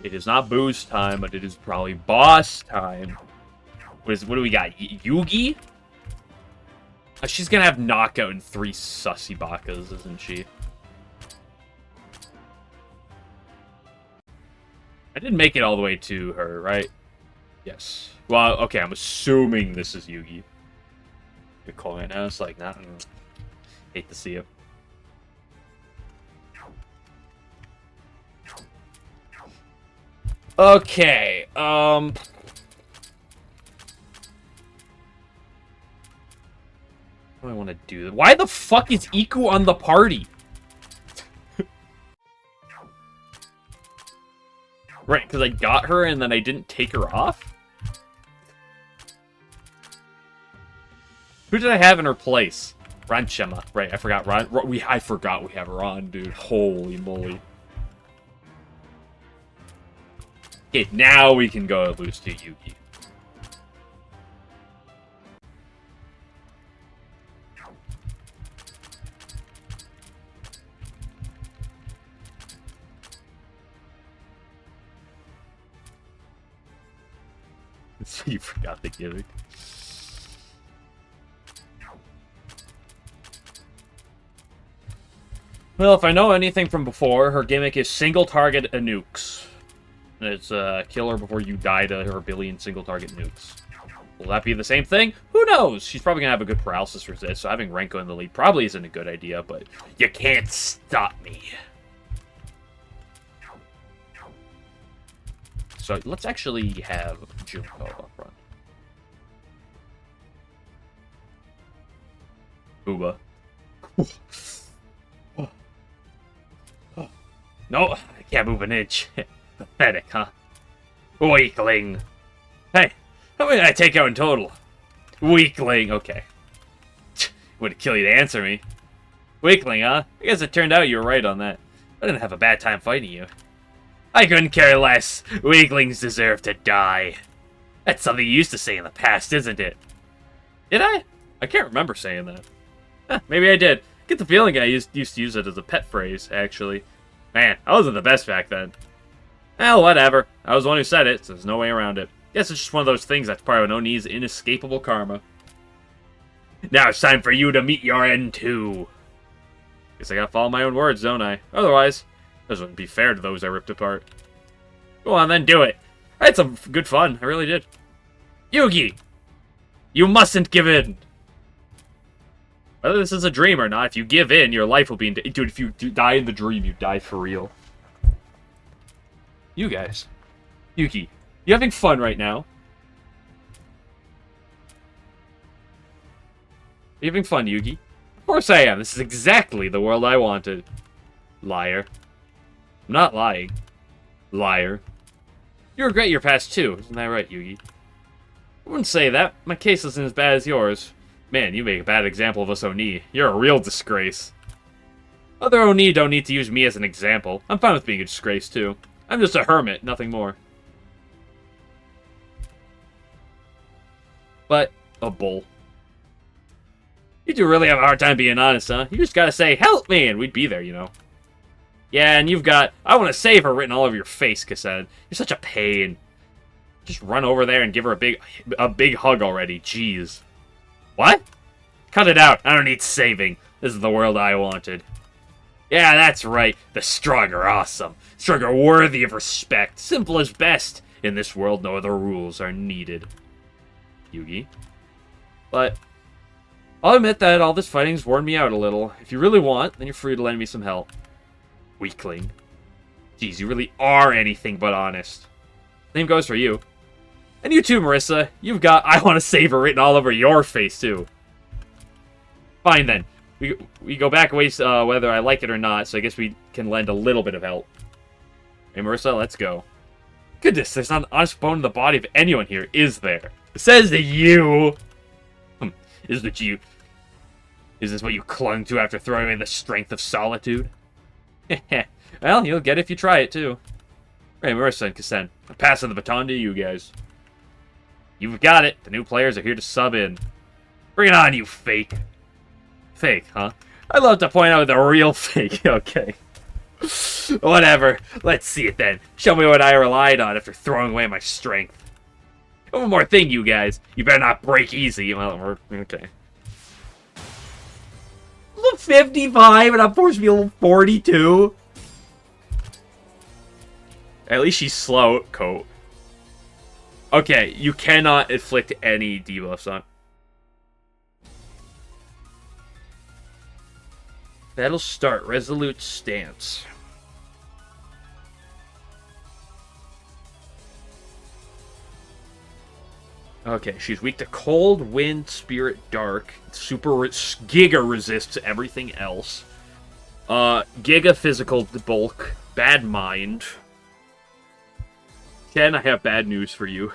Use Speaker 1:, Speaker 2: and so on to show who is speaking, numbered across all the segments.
Speaker 1: It is not boost time, but it is probably boss time. What do we got? Yugi? She's gonna have knockout in 3 sussy bakas, isn't she? I didn't make it all the way to her, right? Yes. Well, okay, I'm assuming this is Yugi. Good call, man. I was like, nah. Hate to see it. Okay, what do I want to do? Why the fuck is Iku on the party? Right, because I got her and then I didn't take her off? Who did I have in her place? Ranchema. Right, I forgot Ron. I forgot we have Ron, dude. Holy moly. Okay, now we can go loose to Yugi. You forgot the gimmick. Well, if I know anything from before, her gimmick is single target nukes. It's kill her before you die to her billion single target nukes. Will that be the same thing? Who knows? She's probably gonna have a good paralysis resist, so having Renko in the lead probably isn't a good idea, but you can't stop me. So let's actually have Junko up front. Booba. No, I can't move an inch. Pathetic, huh? Weakling. Hey, how many did I take out in total? Weakling, okay. Would kill you to answer me. Weakling, huh? I guess it turned out you were right on that. I didn't have a bad time fighting you. I couldn't care less. Weaklings deserve to die. That's something you used to say in the past, isn't it? Did I? I can't remember saying that. Huh, maybe I did. Get the feeling I used to use it as a pet phrase, actually. Man, I wasn't the best back then. Well, whatever. I was the one who said it, so there's no way around it. Guess it's just one of those things that's part of Oni's inescapable karma. Now it's time for you to meet your end, too. Guess I gotta follow my own words, don't I? Otherwise, this wouldn't be fair to those I ripped apart. Go on, then, do it. I had some good fun. I really did. Yugi! You mustn't give in! Whether this is a dream or not, if you give in, your life will be in... Dude, if you die in the dream, you die for real. You guys. Yuki, you having fun right now? You having fun, Yugi? Of course I am. This is exactly the world I wanted. Liar. I'm not lying. Liar. You regret your past too, isn't that right, Yugi? I wouldn't say that. My case isn't as bad as yours. Man, you make a bad example of us Oni. You're a real disgrace. Other Oni don't need to use me as an example. I'm fine with being a disgrace, too. I'm just a hermit, nothing more. But, a bull. You do really have a hard time being honest, huh? You just gotta say, help me, and we'd be there, you know. Yeah, and you've got, I want to save her written all over your face, Cassette. You're such a pain. Just run over there and give her a big hug already, jeez. What? Cut it out. I don't need saving. This is the world I wanted. Yeah, that's right. The strong are awesome. Strong are worthy of respect. Simple as best. In this world, no other rules are needed. Yugi. But I'll admit that all this fighting's worn me out a little. If you really want, then you're free to lend me some help. Weakling. Jeez, you really are anything but honest. Same goes for you. And you too, Marissa. You've got I want to save her written all over your face, too. Fine, then. We go back ways whether I like it or not, so I guess we can lend a little bit of help. Hey, Marissa, let's go. Goodness, there's not an honest bone in the body of anyone here, is there? It says that you... Is this what you clung to after throwing away the strength of solitude? Well, you'll get it if you try it, too. Hey, Marissa and Kassen, I'm passing the baton to you guys. You've got it. The new players are here to sub in. Bring it on, you fake. Fake, huh? I love to point out the real fake. Okay. Whatever. Let's see it then. Show me what I relied on after throwing away my strength. One more thing, you guys. You better not break easy. Well, okay. Level 55 and I'm forced to be level 42. At least she's slow, Coat. Okay, you cannot inflict any debuffs on. That'll start. Resolute stance. Okay, she's weak to cold, wind, spirit, dark. Super Giga resists everything else. Giga physical bulk. Bad mind. Ken, I have bad news for you.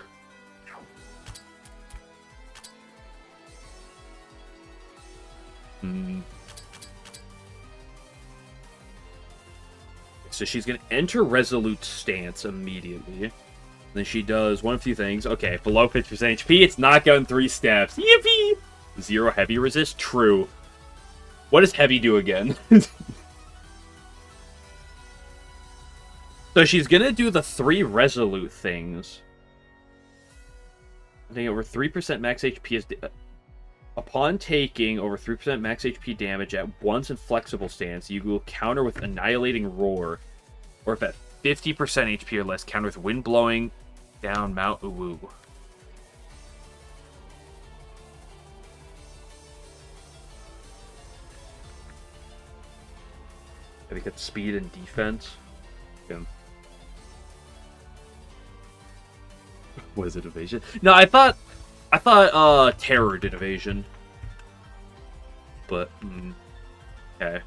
Speaker 1: So she's going to enter Resolute Stance immediately. Then she does one of two things. Okay, below 50% HP, it's not going 3 steps. Yippee! 0 heavy resist? True. What does heavy do again? So she's going to do the 3 Resolute things. I think over 3% max HP is... Upon taking over 3% max HP damage at once in flexible stance, you will counter with Annihilating Roar. Or if at 50% HP or less, counter with Wind Blowing down Mount Uwu. Gotta get speed and defense. Yeah. Was it evasion? No, I thought Terror did evasion. But, okay.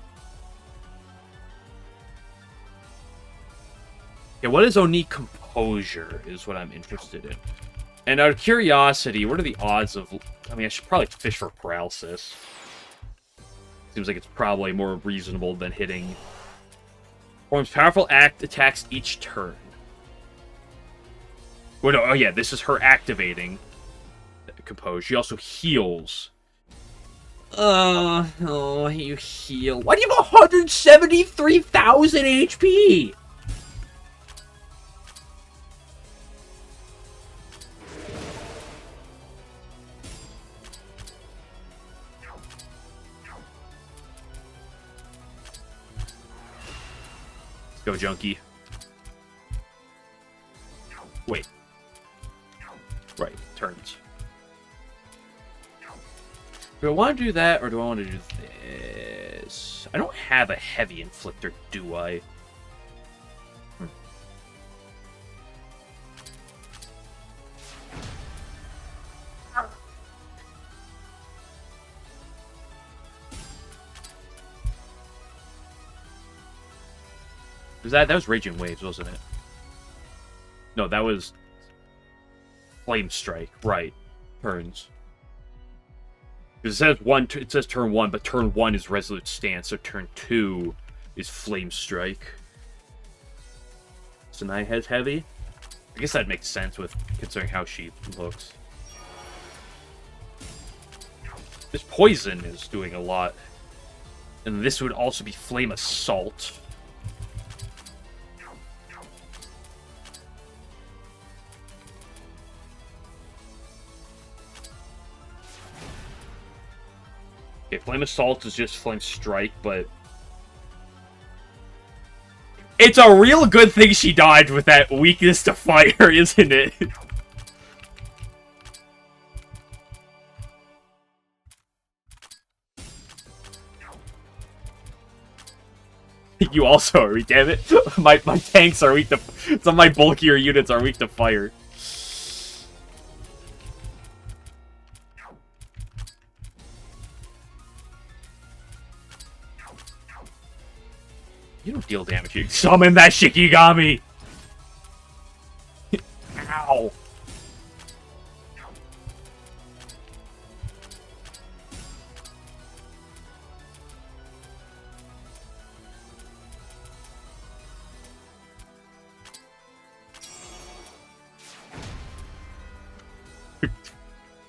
Speaker 1: Yeah, what is Oni Composure is what I'm interested in. And out of curiosity, what are the odds of... I mean, I should probably fish for paralysis. Seems like it's probably more reasonable than hitting... Performs powerful attacks each turn. Well, no, oh yeah, this is her activating Compose. She also heals. Oh, you heal. Why do you have 173,000 HP? Let's go, Junkie. Wait. Right, turns. Do I want to do that, or do I want to do this? I don't have a heavy inflictor, do I? That was Raging Waves, wasn't it? No, that was Flame Strike. Right. Turns. Because it says turn 1, but turn 1 is Resolute Stance, so turn 2 is Flame Strike. Sanai has heavy? I guess that makes sense with considering how she looks. This poison is doing a lot. And this would also be Flame Assault. Okay, Flame Assault is just Flame Strike, but... It's a real good thing she dodged with that weakness to fire, isn't it? You also are weak, damn it. My tanks are weak to... Some of my bulkier units are weak to fire. You don't deal damage. You summon that Shikigami! Ow!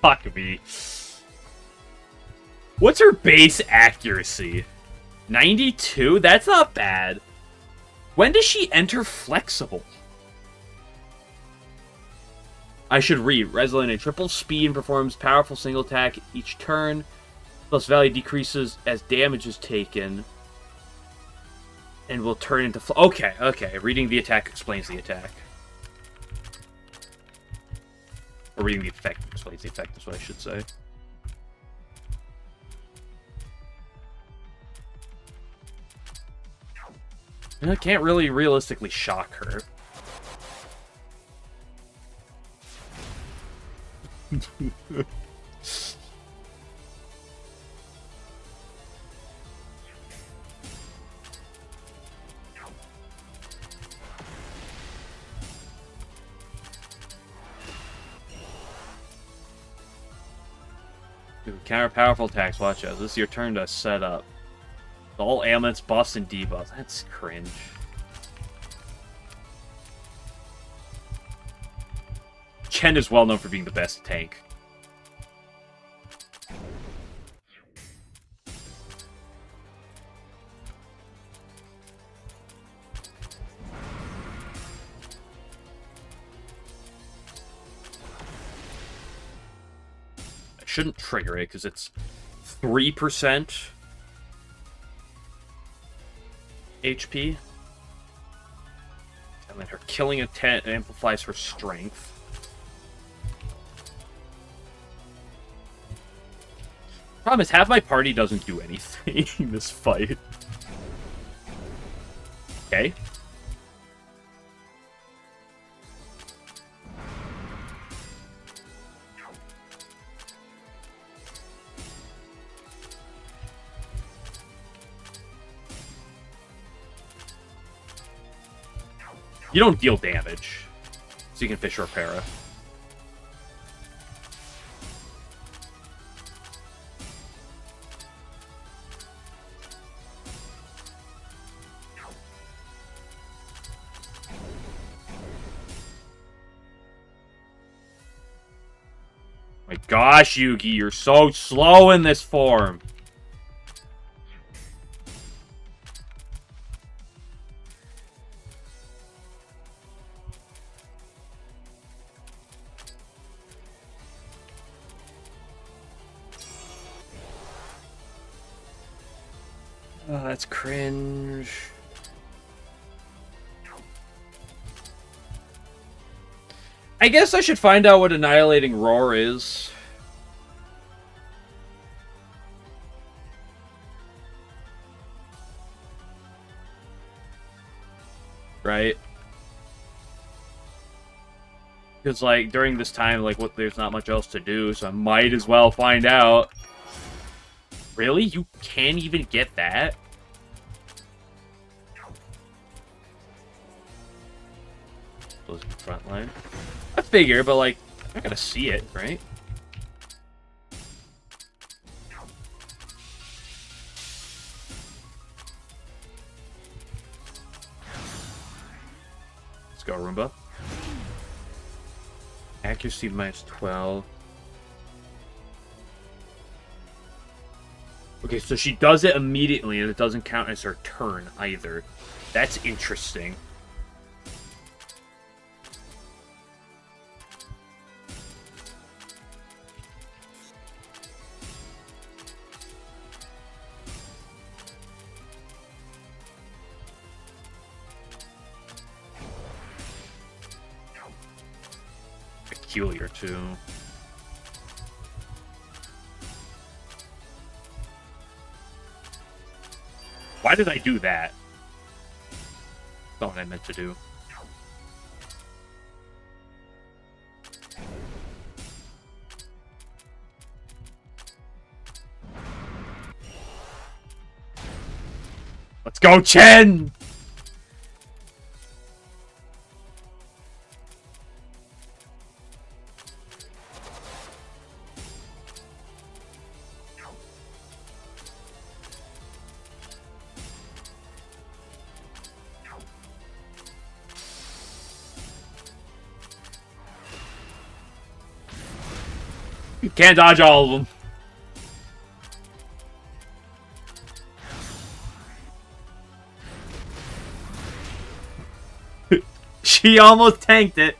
Speaker 1: Fuck me. What's her base accuracy? 92? That's not bad. When does she enter flexible? I should read. Resilient at triple speed and performs powerful single attack each turn. Plus value decreases as damage is taken. And will turn into... Okay, okay. Reading the attack explains the attack. Or reading the effect explains the effect is what I should say. And I can't really realistically shock her. Dude, counter powerful attacks, watch out. This is your turn to set up. All ailments, buffs, and debuffs. That's cringe. Chen is well known for being the best tank. I shouldn't trigger it because it's 3% HP. And then her killing intent amplifies her strength. Problem is, half my party doesn't do anything in this fight. Okay. You don't deal damage, so you can fish or para. My gosh, Yugi, you're so slow in this form. Oh, that's cringe. I guess I should find out what Annihilating Roar is. Right? Because, like, during this time, like, there's not much else to do, so I might as well find out. Really? You can't even get that? Those front line. I figure, but like, I'm not gonna see it, right? Let's go, Roomba. Accuracy minus 12. Okay, so she does it immediately, and it doesn't count as her turn either. That's interesting. Peculiar, too. Why did I do that? That's not what I meant to do. Let's go, Chen! Can't dodge all of them. She almost tanked it.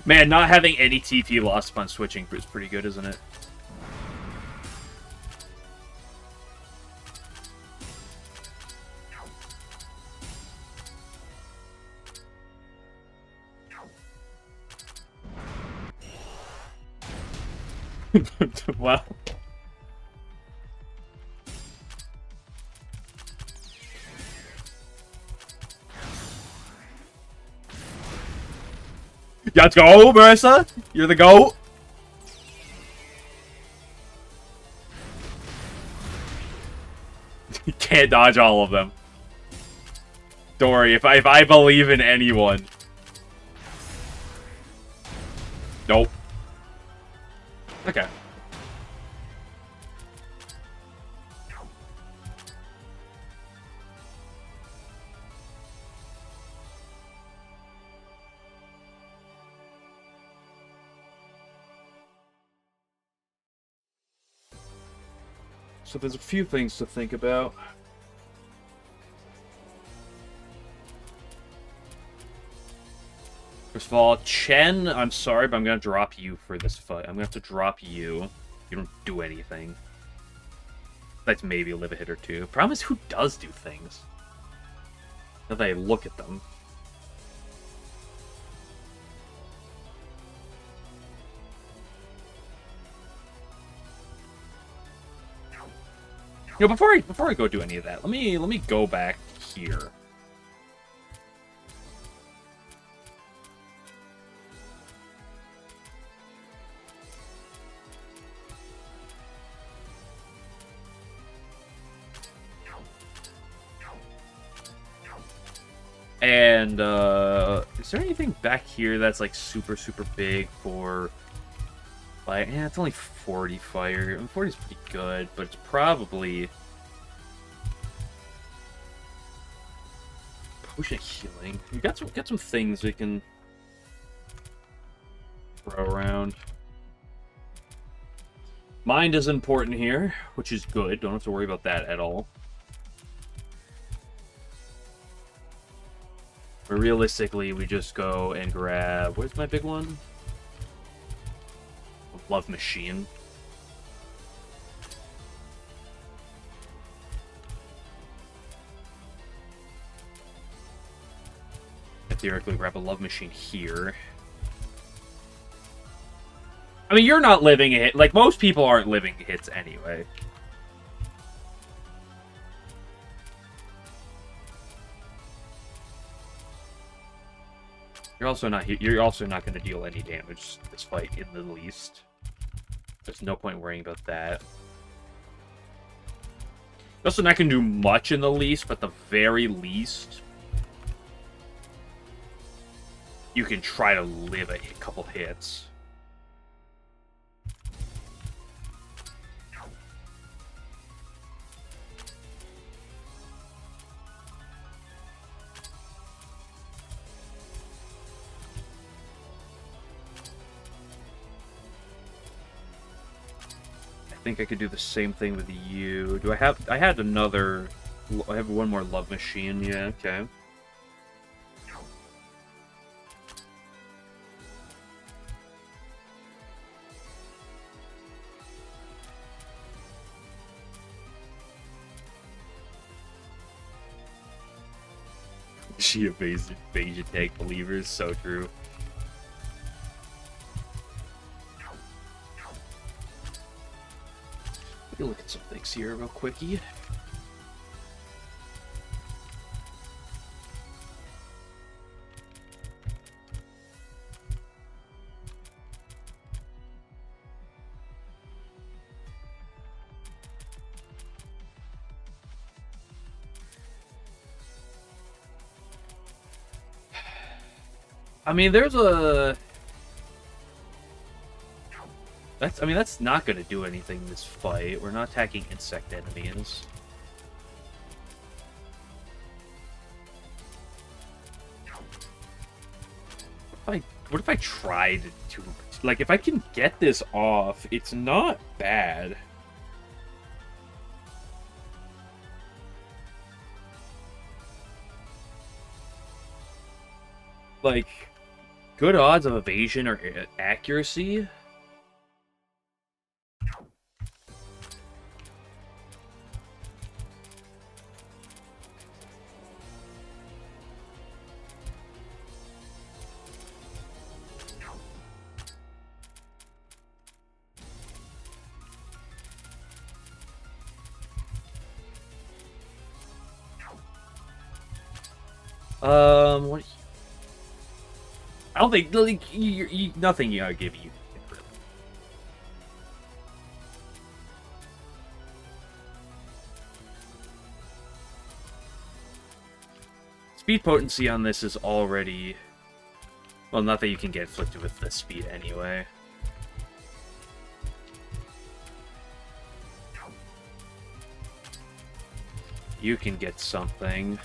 Speaker 1: Man, not having any TP lost upon switching is pretty good, isn't it? Wow. Let's go, Marissa! You're the GOAT! You can't dodge all of them. Don't worry, if I believe in anyone. Nope. Okay. So there's a few things to think about. First of all, Chen, I'm sorry, but I'm gonna drop you for this fight. I'm gonna have to drop you. You don't do anything. That's maybe live a hit or two. Problem is, who does do things? Now that I look at them. You know, before I go do any of that, let me go back here. And is there anything back here that's like super big for fire? Yeah, it's only 40 fire. I mean, 40 is pretty good, but it's probably potion of healing. We got some things we can throw around. Mind is important here, which is good. Don't have to worry about that at all. But realistically, we just go and grab... Where's my big one? Love Machine. Theoretically, grab a Love Machine here. I mean, you're not living a hit. Like, most people aren't living hits anyway. You're also not going to deal any damage this fight in the least. There's no point worrying about that. You're also not going to do much in the least, but the very least, you can try to live a couple hits. I think I could do the same thing with you. Do I have... I have one more Love Machine. Yeah, okay. She evasion tank believers, so true. Let me look at some things here real quickie. I mean, there's a... that's not going to do anything in this fight. We're not attacking insect enemies. What if I tried to... Like, if I can get this off, it's not bad. Like, good odds of evasion or accuracy. What? I don't think like nothing you give you. Speed potency on this is already... Well, not that you can get afflicted with this speed anyway. You can get something.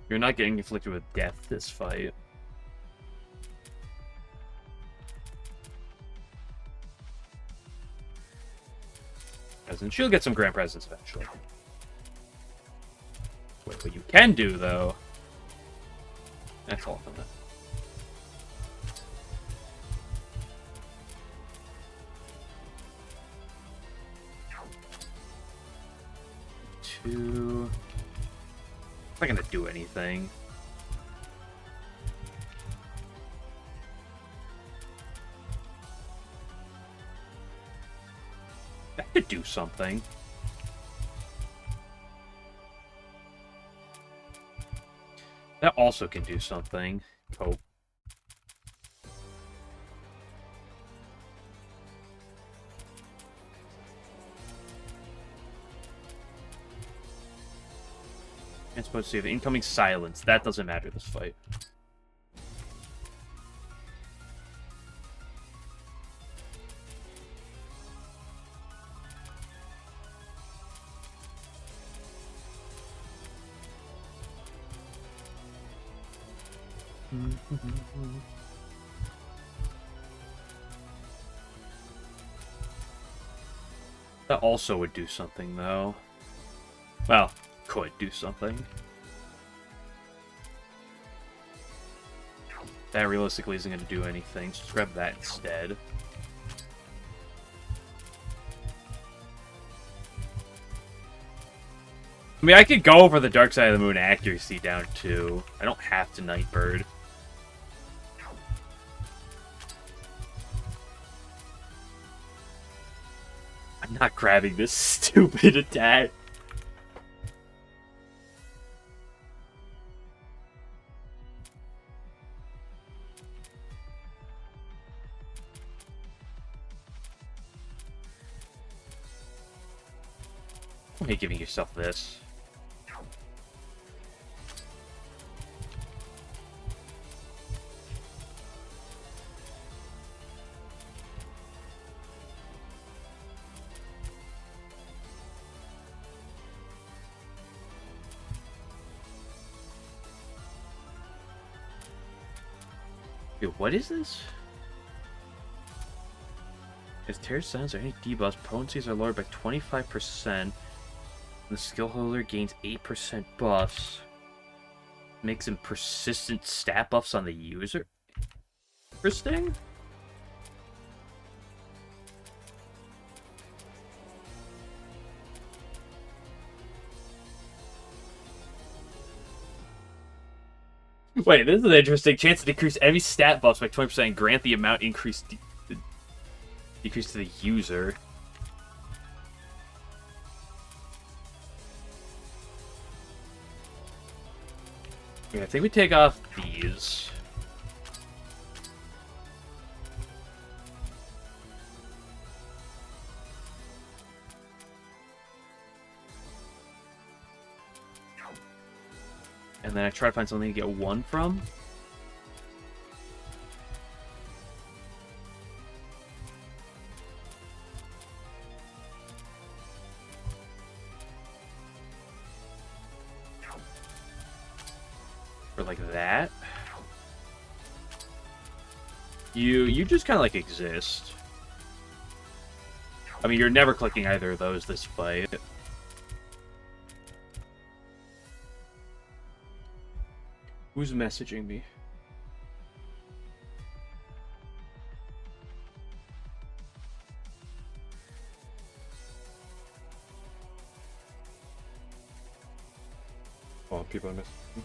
Speaker 1: You're not getting afflicted with death this fight. As in, she'll get some grand presents eventually. Wait, what you can do, though... That's all from that. Two... It's not gonna do anything. That could do something. That also can do something. Cope. I'm supposed to save incoming silence. That doesn't matter this fight. That also would do something, though. Well, could do something. That realistically isn't going to do anything, so let's grab that instead. I mean, I could go for the Dark Side of the Moon accuracy down, too. I don't have to Nightbird. I'm not grabbing this stupid attack. Why are you giving yourself this? Dude, what is this? As tear sounds or any debuffs, potencies are lowered by 25%. The skill holder gains 8% buffs. Makes them persistent stat buffs on the user. Interesting. Wait, this is an interesting. Chance to decrease enemy stat buffs by 20% and grant the amount increased decrease to the user. Yeah, I think we take off these. And then I try to find something to get 1 from. Or like that. You just kind of like exist. I mean, you're never clicking either of those this fight. Who's messaging me? Oh, people are messaging me.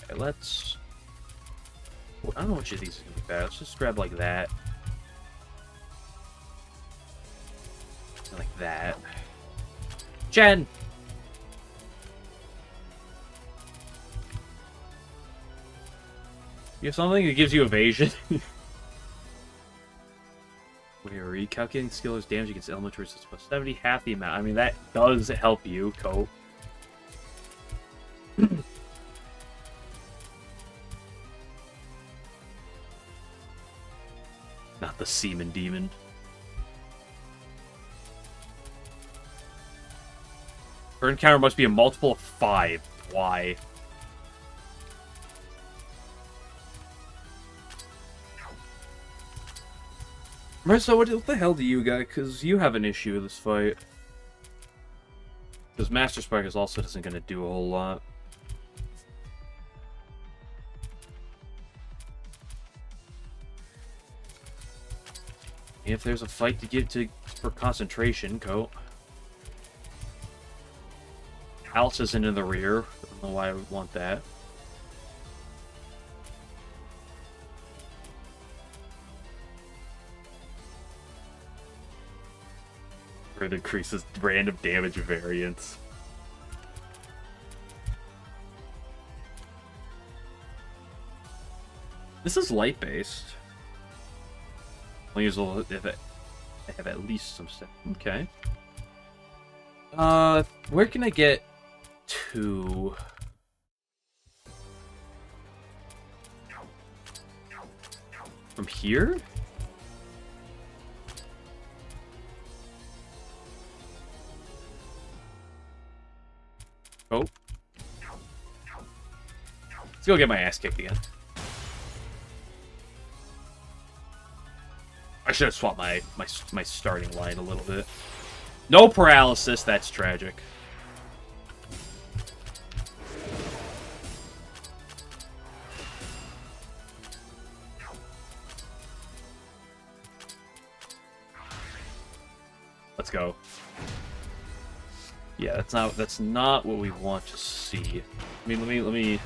Speaker 1: Okay, let's... I don't know which of these is going to be bad. Let's just grab like that. And like that. Jen! You have something that gives you evasion? Wait, are you calculating skiller's damage against elemental resistance plus 70? Half the amount. I mean, that does help you, Cope. Not the Seaman Demon. Burn counter must be a multiple of 5. Why? Marissa, what the hell do you got? Because you have an issue with this fight. Because Master Sparkles also isn't going to do a whole lot. If there's a fight to give for concentration, go. Alice isn't in the rear. I don't know why I would want that. It increases random damage variance. This is light-based. I'll use a little if I have at least some stuff. Okay. Where can I get to? From here? Oh. Let's go get my ass kicked again. I should have swapped my starting line a little bit. No paralysis, that's tragic. Let's go. Yeah, that's not what we want to see. I mean, let me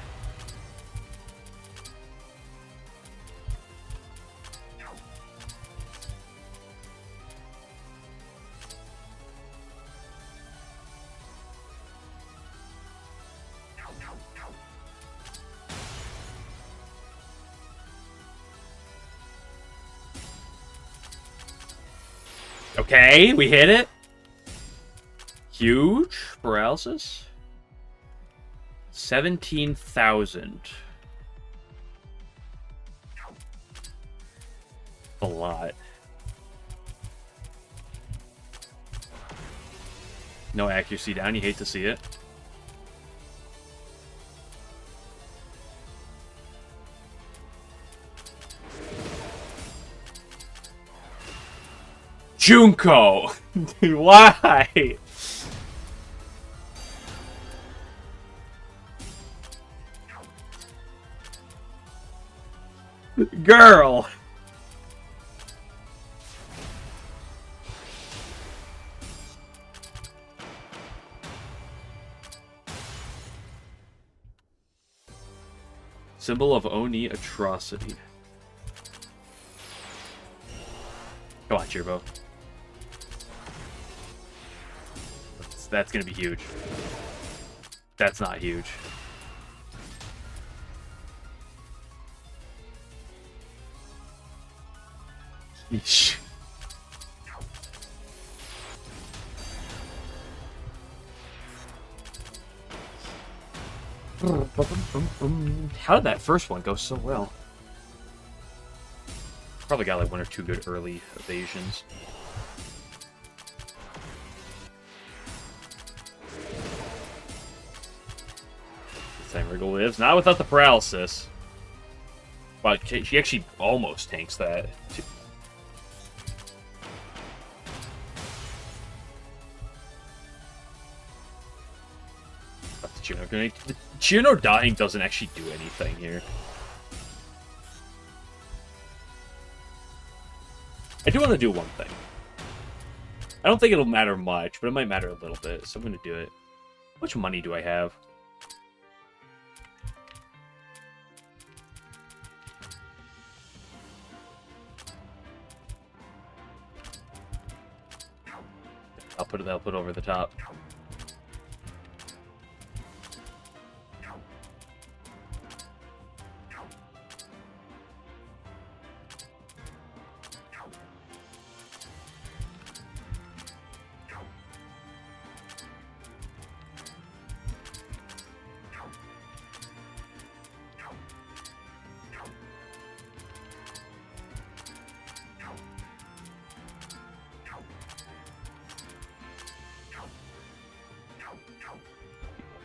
Speaker 1: Okay, we hit it. Huge paralysis. 17,000. A lot. No accuracy down. You hate to see it. Junko! Why? Girl! Symbol of Oni atrocity. Come on, Turbo. That's gonna be huge. That's not huge. Yeesh. How did that first one go so well? Probably got like one or two good early evasions. This time Wriggle lives. Not without the paralysis. But she actually almost tanks that. Juno dying doesn't actually do anything here. I do want to do one thing. I don't think it'll matter much, but it might matter a little bit, so I'm going to do it. How much money do I have? I'll put it over the top.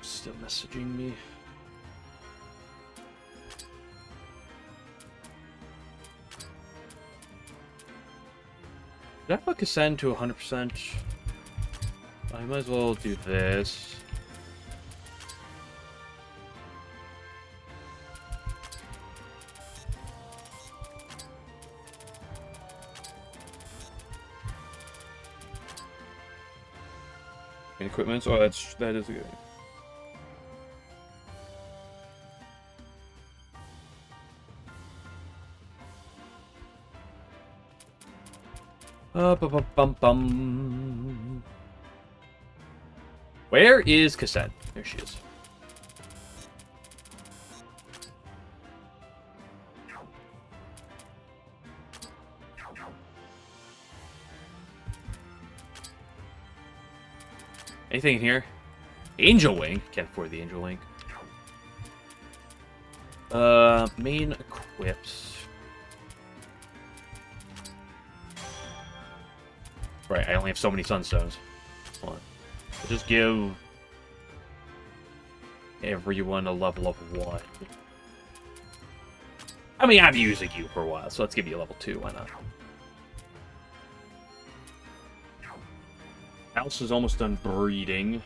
Speaker 1: Still messaging me. Did I put Cassandra to 100%? I might as well do this. And equipment? Oh, that is good. Bum. Where is Cassette? There she is. Anything in here? Angel Wing. Can't afford the Angel Wing. Main equips. Right, I only have so many Sunstones. Hold on. I'll just give everyone a level of 1. I mean, I'm using you for a while, so let's give you a level 2. Why not? House is almost done breeding.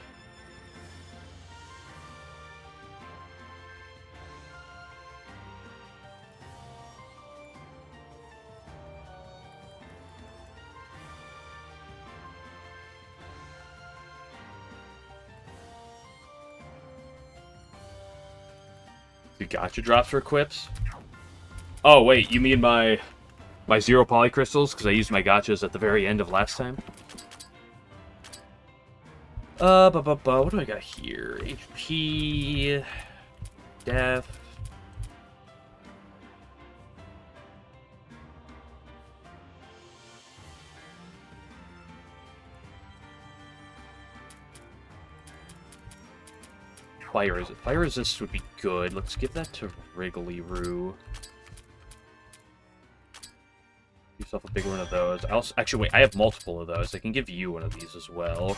Speaker 1: You gotcha drops for equips? Oh, wait, you mean my 0 polycrystals? Because I used my gotchas at the very end of last time? What do I got here? HP... Death... Fire resist would be good. Let's give that to Wriggly-Roo. Give yourself a big one of those. Actually, wait, I have multiple of those. I can give you one of these as well.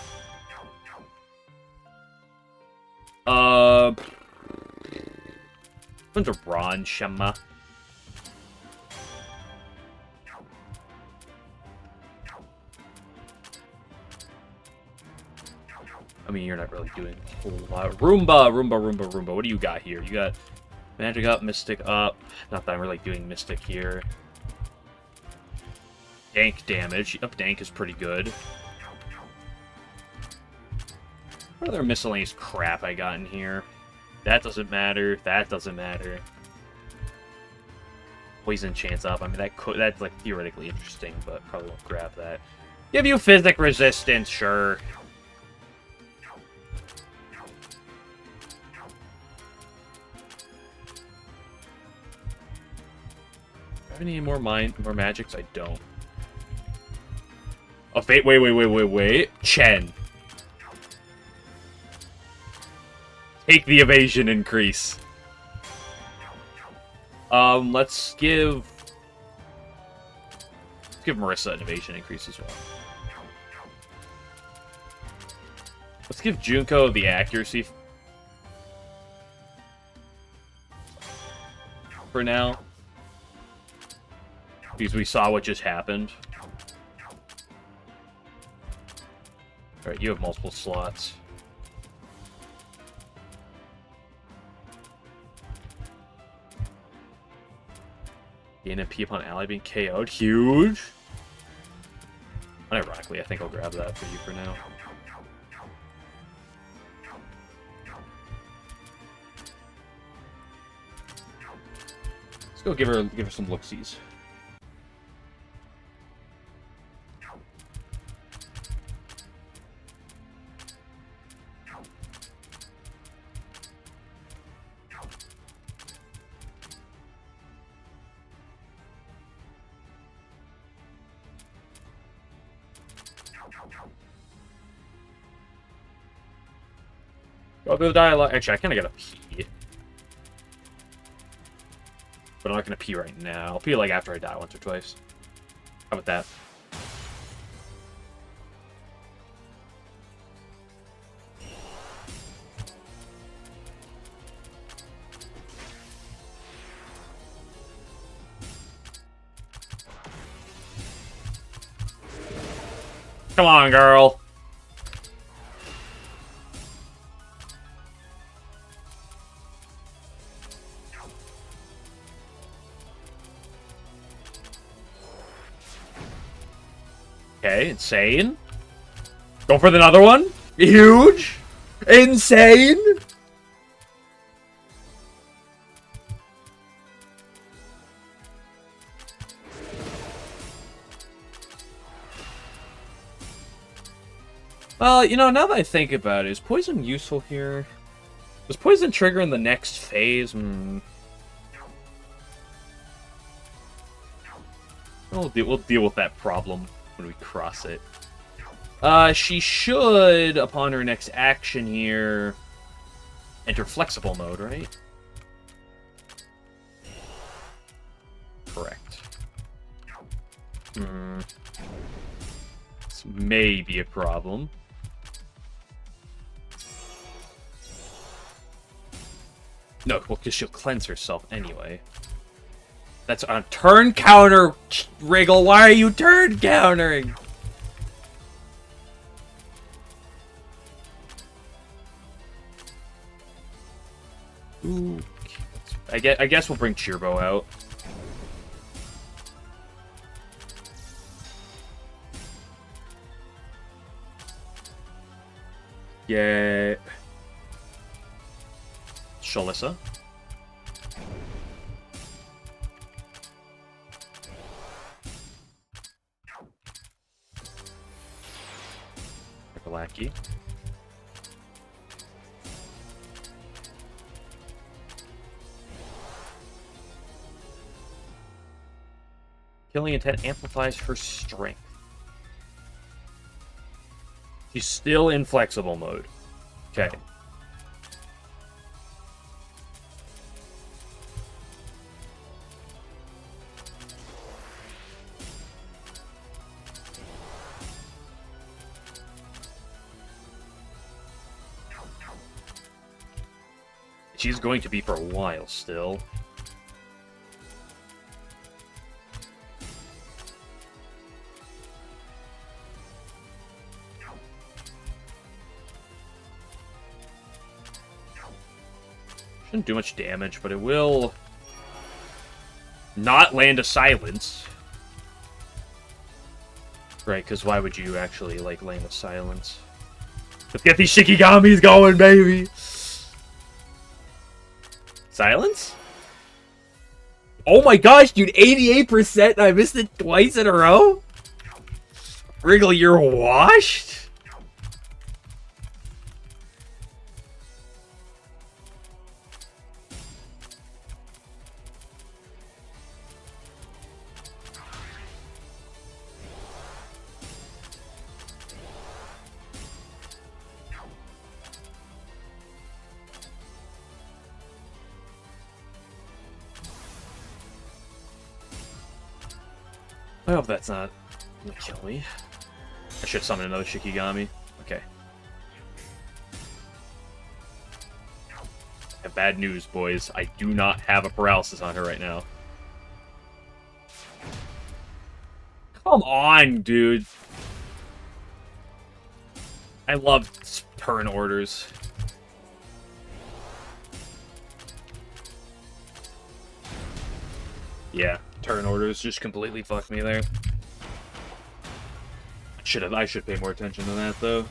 Speaker 1: When's a Ron Shema? I mean, you're not really doing a whole lot. Roomba. What do you got here? You got Magic up, Mystic up. Not that I'm really doing Mystic here. Dank damage. Up Dank is pretty good. What other miscellaneous crap I got in here? That doesn't matter. That doesn't matter. Poison chance up. I mean, that's like theoretically interesting, but probably won't grab that. Give you physic resistance, sure. Any more magics? I don't. Oh, fate. Wait. Chen. Take the evasion increase. Let's give Marissa an evasion increase as well. Let's give Junko the accuracy for now. Because we saw what just happened. Alright, you have multiple slots. Gain MP upon ally being KO'd. Huge! Unironically, I think I'll grab that for you for now. Let's go give her some look-sees. Go through the dialogue. Actually, I kind of gotta pee. But I'm not gonna pee right now. I'll pee like after I die once or twice. How about that? Come on, girl. Okay, insane. Go for another one. Huge. Insane. Well, you know, now that I think about it, is poison useful here? Does poison trigger in the next phase? We'll deal with that problem when we cross it. She should, upon her next action here, enter flexible mode, right? Correct. This may be a problem. No, well, because she'll cleanse herself anyway. That's on turn counter, Wriggle. Why are you turn countering? Ooh. I guess we'll bring Cheerbo out. Yeah. Shalissa. Lackey. Killing intent amplifies her strength. She's still in flexible mode. Okay. She's going to be for a while still. Shouldn't do much damage, but it will not land a silence. Right, because why would you actually, like, land a silence? Let's get these Shikigamis going, baby! Silence? Oh my gosh, dude, 88%, and I missed it twice in a row? Wriggle, you're washed? I hope that's not gonna kill me. I should summon another Shikigami. Okay. I have bad news, boys. I do not have a paralysis on her right now. Come on, dude. I love turn orders. Yeah. Turn orders just completely fucked me there. I should pay more attention to that though.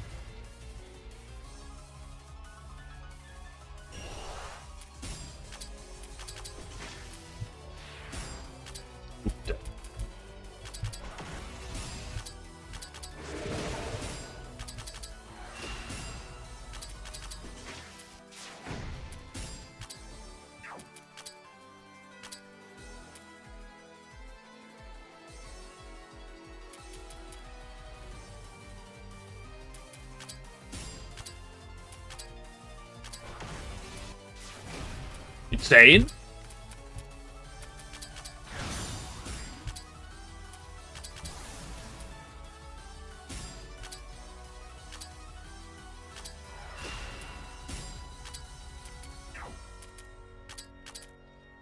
Speaker 1: Insane?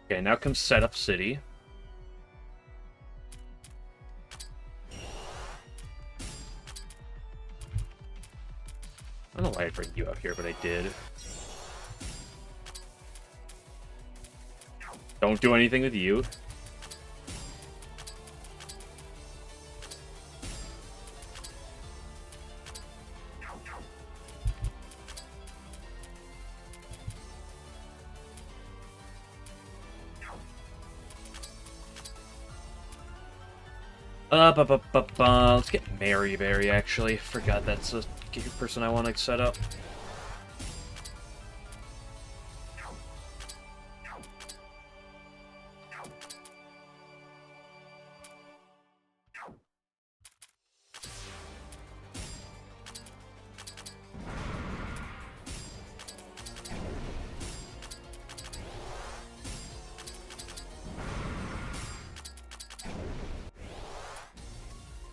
Speaker 1: Okay, now comes Setup City. I don't know why I'd bring you out here, but I did. Don't do anything with you. Let's get Mary Berry, actually. Forgot that's a person I want to set up.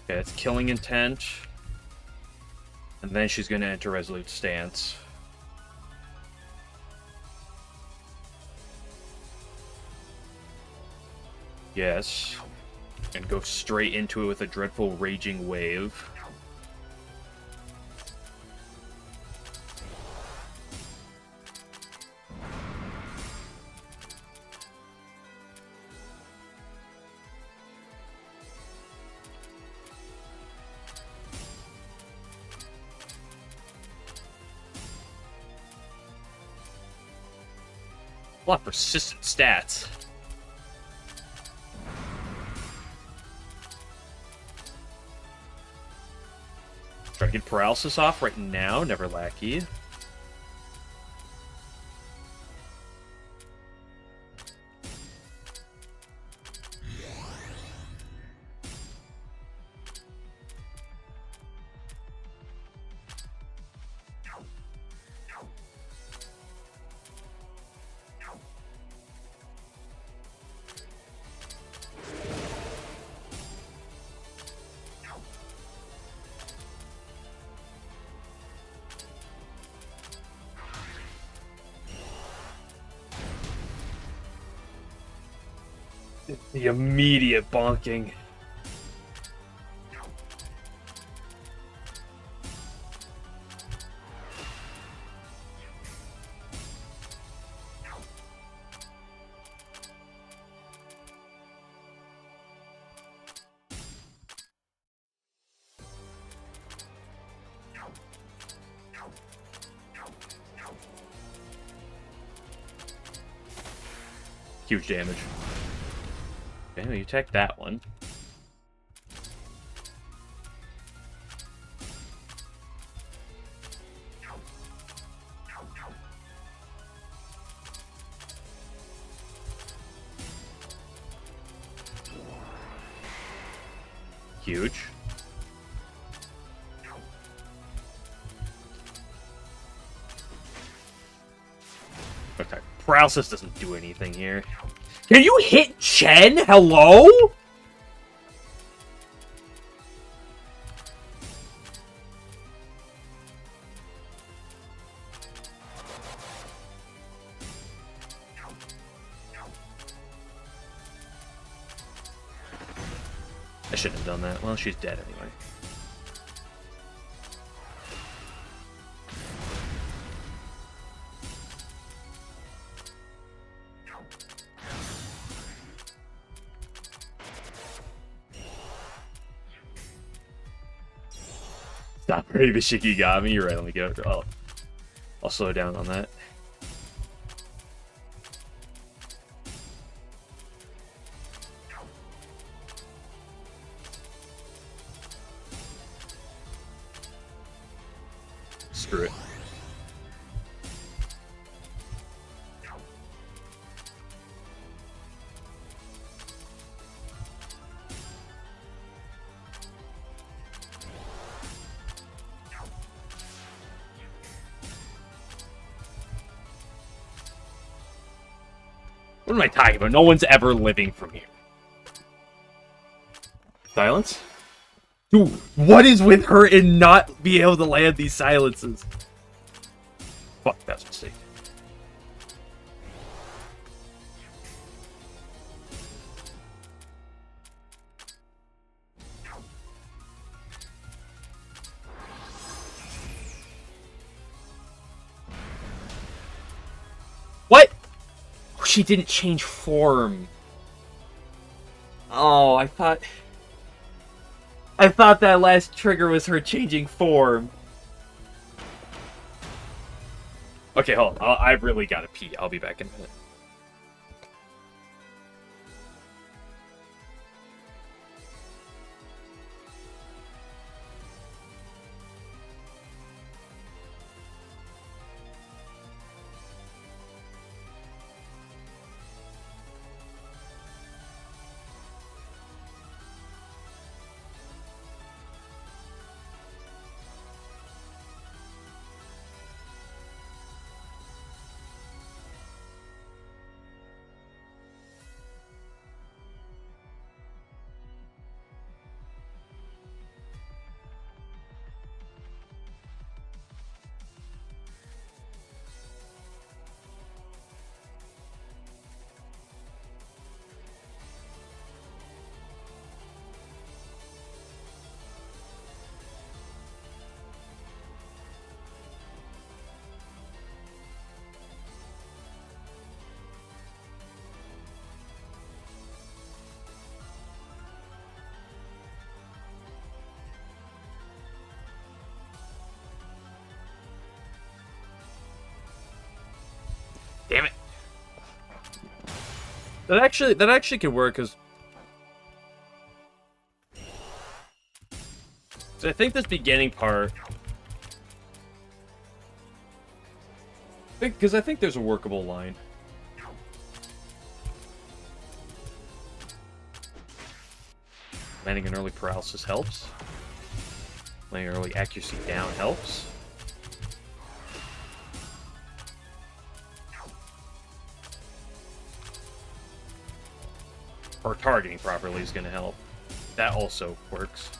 Speaker 1: Okay, it's Killing Intent. And then she's going to enter Resolute Stance. Yes. And go straight into it with a Dreadful Raging Wave. A lot of persistent stats. Try to get paralysis off right now, never lackey. The immediate bonking. Huge damage. Okay, you attack that one. Huge. Okay, paralysis doesn't do anything here. Can you hit Chen? Hello? I shouldn't have done that. Well, she's dead anyway. Stop hurry, the Shikigami. You're right, let me get it. I'll slow down on that. Screw it. What am I talking about? No one's ever living from here. Silence? Dude, what is with her in not being able to land these silences? Fuck, that's a mistake. What? She didn't change form. Oh, I thought that last trigger was her changing form. Okay, hold on. I really gotta pee. I'll be back in a minute. Damn it. That actually could work, because I think this beginning part, because I think there's a workable line. Landing an early paralysis helps. Landing early accuracy down helps. Or targeting properly is going to help. That also works.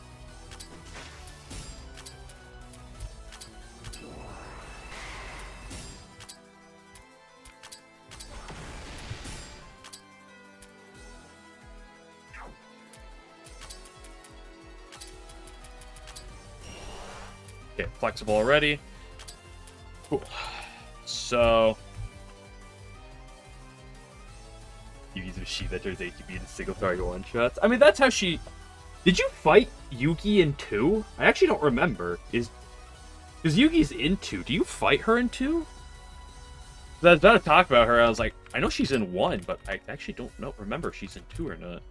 Speaker 1: Okay, flexible already. Cool. So... Yugi's a machine that turns ATB into single target one-shots. I mean, that's how she... Did you fight Yugi in 2? I actually don't remember. Because Yugi's in 2. Do you fight her in 2? I was about to talk about her. I was like, I know she's in 1, but I actually don't remember if she's in 2 or not.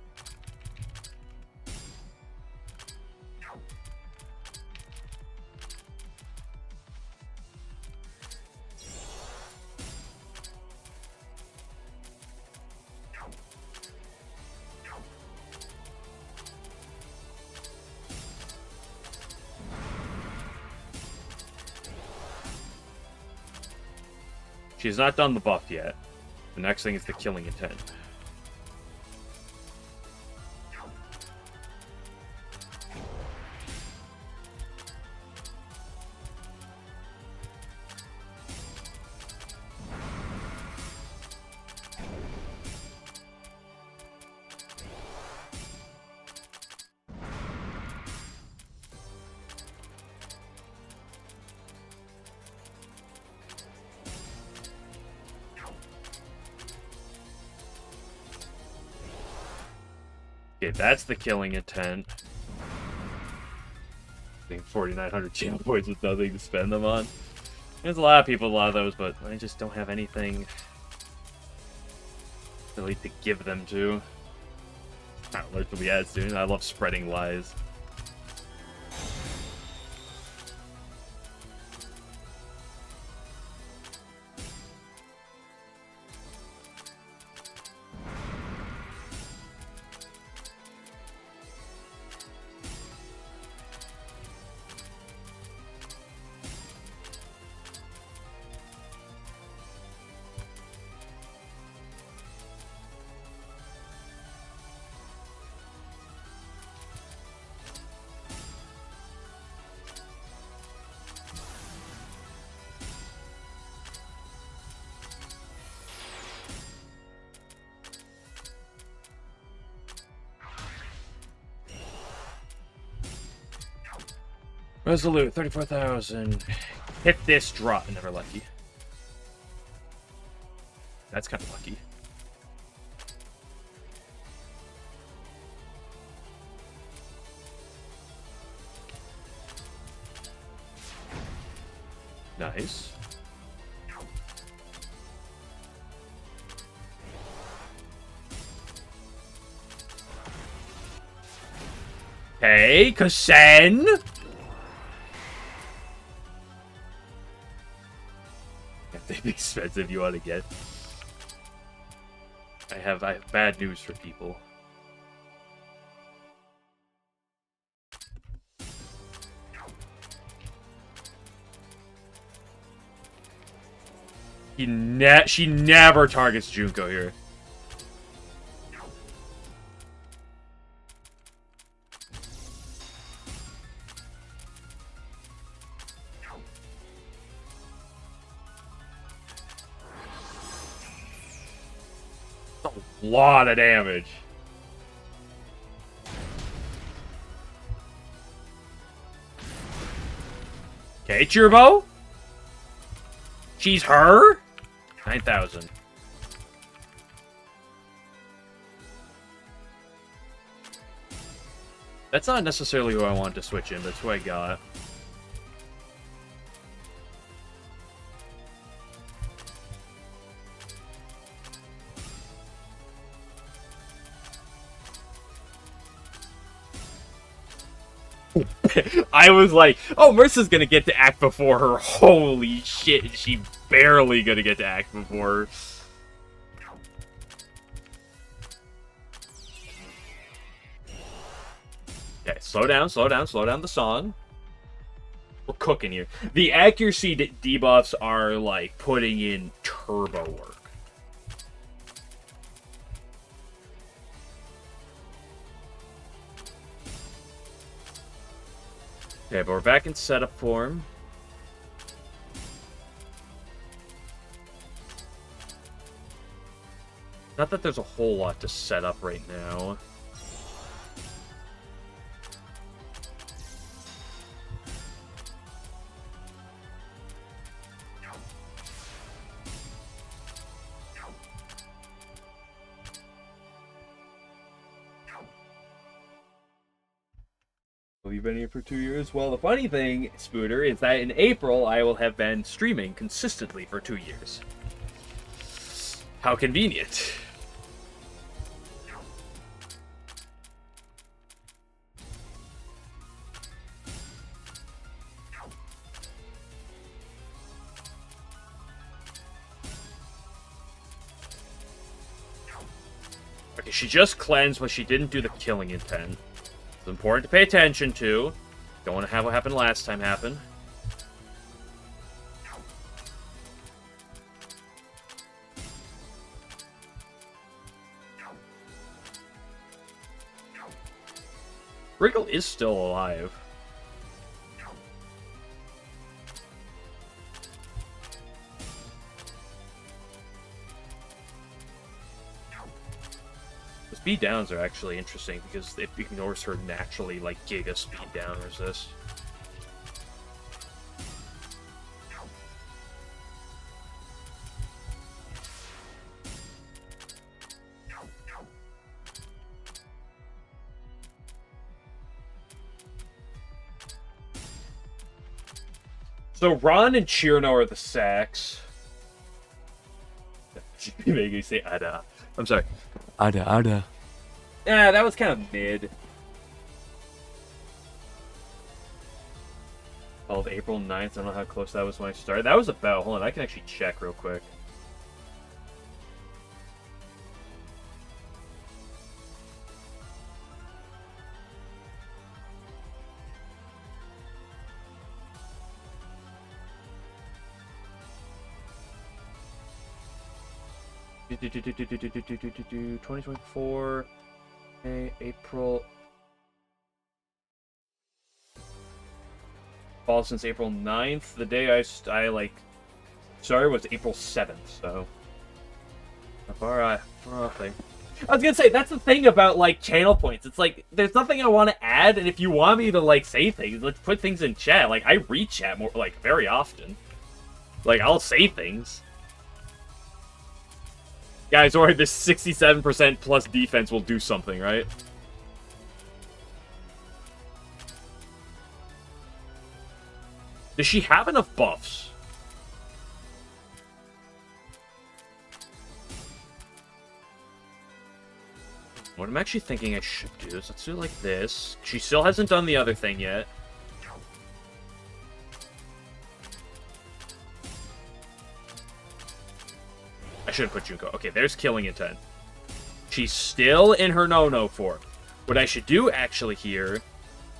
Speaker 1: She's not done the buff yet. The next thing is the killing intent. Okay, that's the killing intent. I think 4,900 channel points with nothing to spend them on. There's a lot of people, a lot of those, but I just don't have anything really to give them to. Alert will be added soon. I love spreading lies. Resolute, 34,000. Hit this drop. Never lucky. That's kind of lucky. Nice. Hey, Kasen! They'd be expensive you want to get. I have bad news for people. She never targets Junko here. Lot of damage. Okay, Turbo. She's her. 9,000. That's not necessarily who I wanted to switch in, but it's who I got. I was like, oh, Mercer's gonna get to act before her. Holy shit, she barely gonna get to act before her. Okay, slow down the song. We're cooking here. The accuracy debuffs are like putting in turbo work. Okay, but we're back in setup form. Not that there's a whole lot to set up right now. you've been here for 2 years. Well, the funny thing, Spooter, is that in April I will have been streaming consistently for 2 years. How convenient. Okay, she just cleansed, but she didn't do the killing intent. It's important to pay attention to. Don't want to have what happened last time happen. Wriggle is still alive. The speed downs are actually interesting because it ignores her naturally, like, giga speed down resist. So Ron and Chirno are the sacks. She'd be making me say Ada. I'm sorry. Ada. Yeah, that was kind of mid. Called April 9th. I don't know how close that was when I started. That was about... Hold on, I can actually check real quick. Do 2024, April. Fall since April 9th. The day I like started was April 7th. So far off thing. I was gonna say that's the thing about like channel points. It's like there's nothing I want to add, and if you want me to like say things, let's put things in chat. Like I read chat more like very often. Like I'll say things. Guys, alright, this 67% plus defense will do something, right? Does she have enough buffs? What I'm actually thinking I should do is let's do like this. She still hasn't done the other thing yet. I should have put Junko. Okay, there's killing intent. She's still in her no-no form. What I should do, actually, here,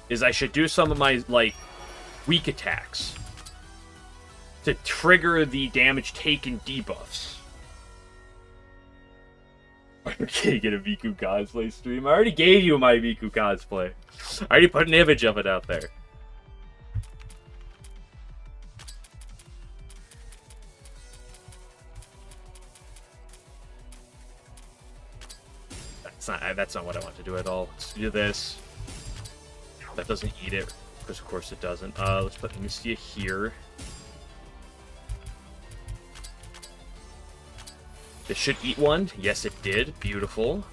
Speaker 1: is I should do some of my, like, weak attacks to trigger the damage taken debuffs. I can't get a Miku cosplay stream. I already gave you my Miku cosplay. I already put an image of it out there. That's not what I want to do at all. Let's do this. That doesn't eat it, because of course it doesn't. Let's put Mistia here. This should eat one. Yes, it did. Beautiful.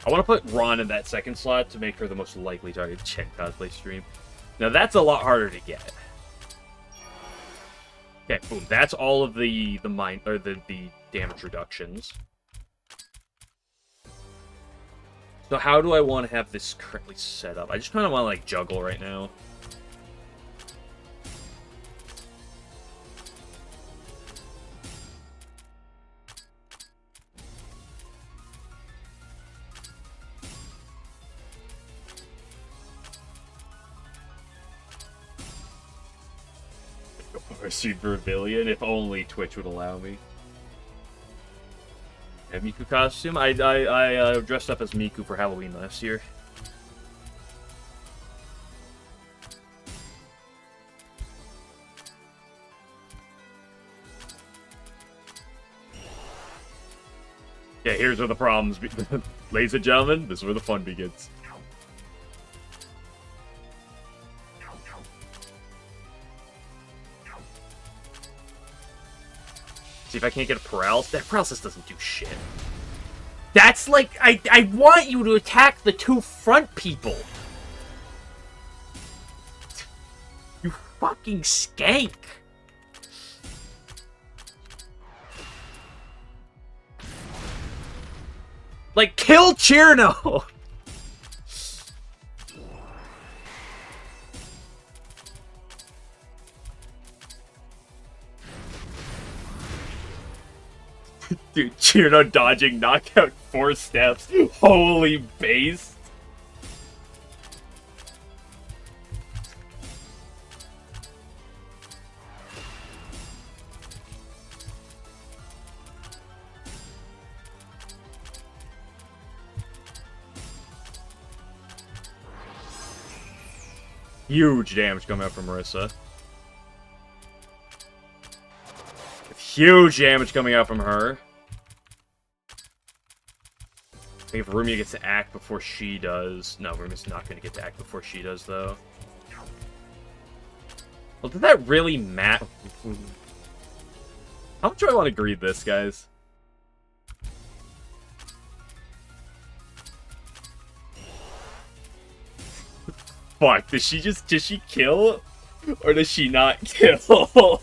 Speaker 1: I want to put Ron in that second slot to make her the most likely target to Chen cosplay stream. Now that's a lot harder to get. Okay, boom. That's all of the damage reductions. So how do I want to have this currently set up? I just kind of want to like juggle right now. Super Billion, if only Twitch would allow me. A Miku costume? I dressed up as Miku for Halloween last year. Yeah, here's where the problems be. Ladies and gentlemen, this is where the fun begins. See if I can't get a paralysis. That paralysis doesn't do shit. That's like, I want you to attack the two front people. You fucking skank. Like, kill Cherno! Dude, Cherno dodging knockout 4 steps. Holy base. Huge damage coming out from Marissa. Huge damage coming out from her. I think if Rumia gets to act before she does... No, Rumia's not going to get to act before she does, though. Well, did that really matter? How much do I want to greed this, guys? Fuck, does she kill? Or does she not kill?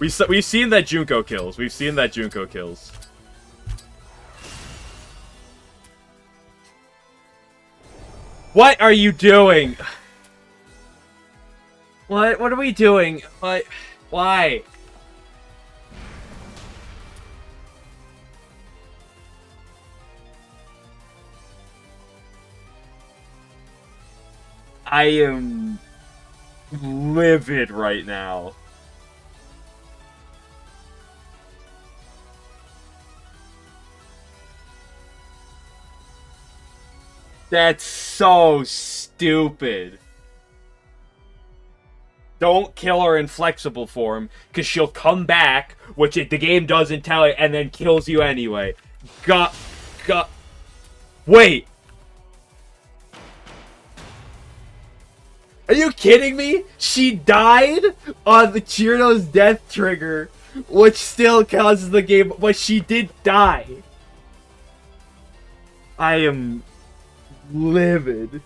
Speaker 1: We've seen that Junko kills. We've seen that Junko kills. What are you doing? What are we doing? What? Why? I am livid right now. That's so stupid. Don't kill her in flexible form, because she'll come back, which the game doesn't tell you, and then kills you anyway. Wait! Are you kidding me? She died on the Cherno's death trigger, which still causes the game, but she did die. I am livid.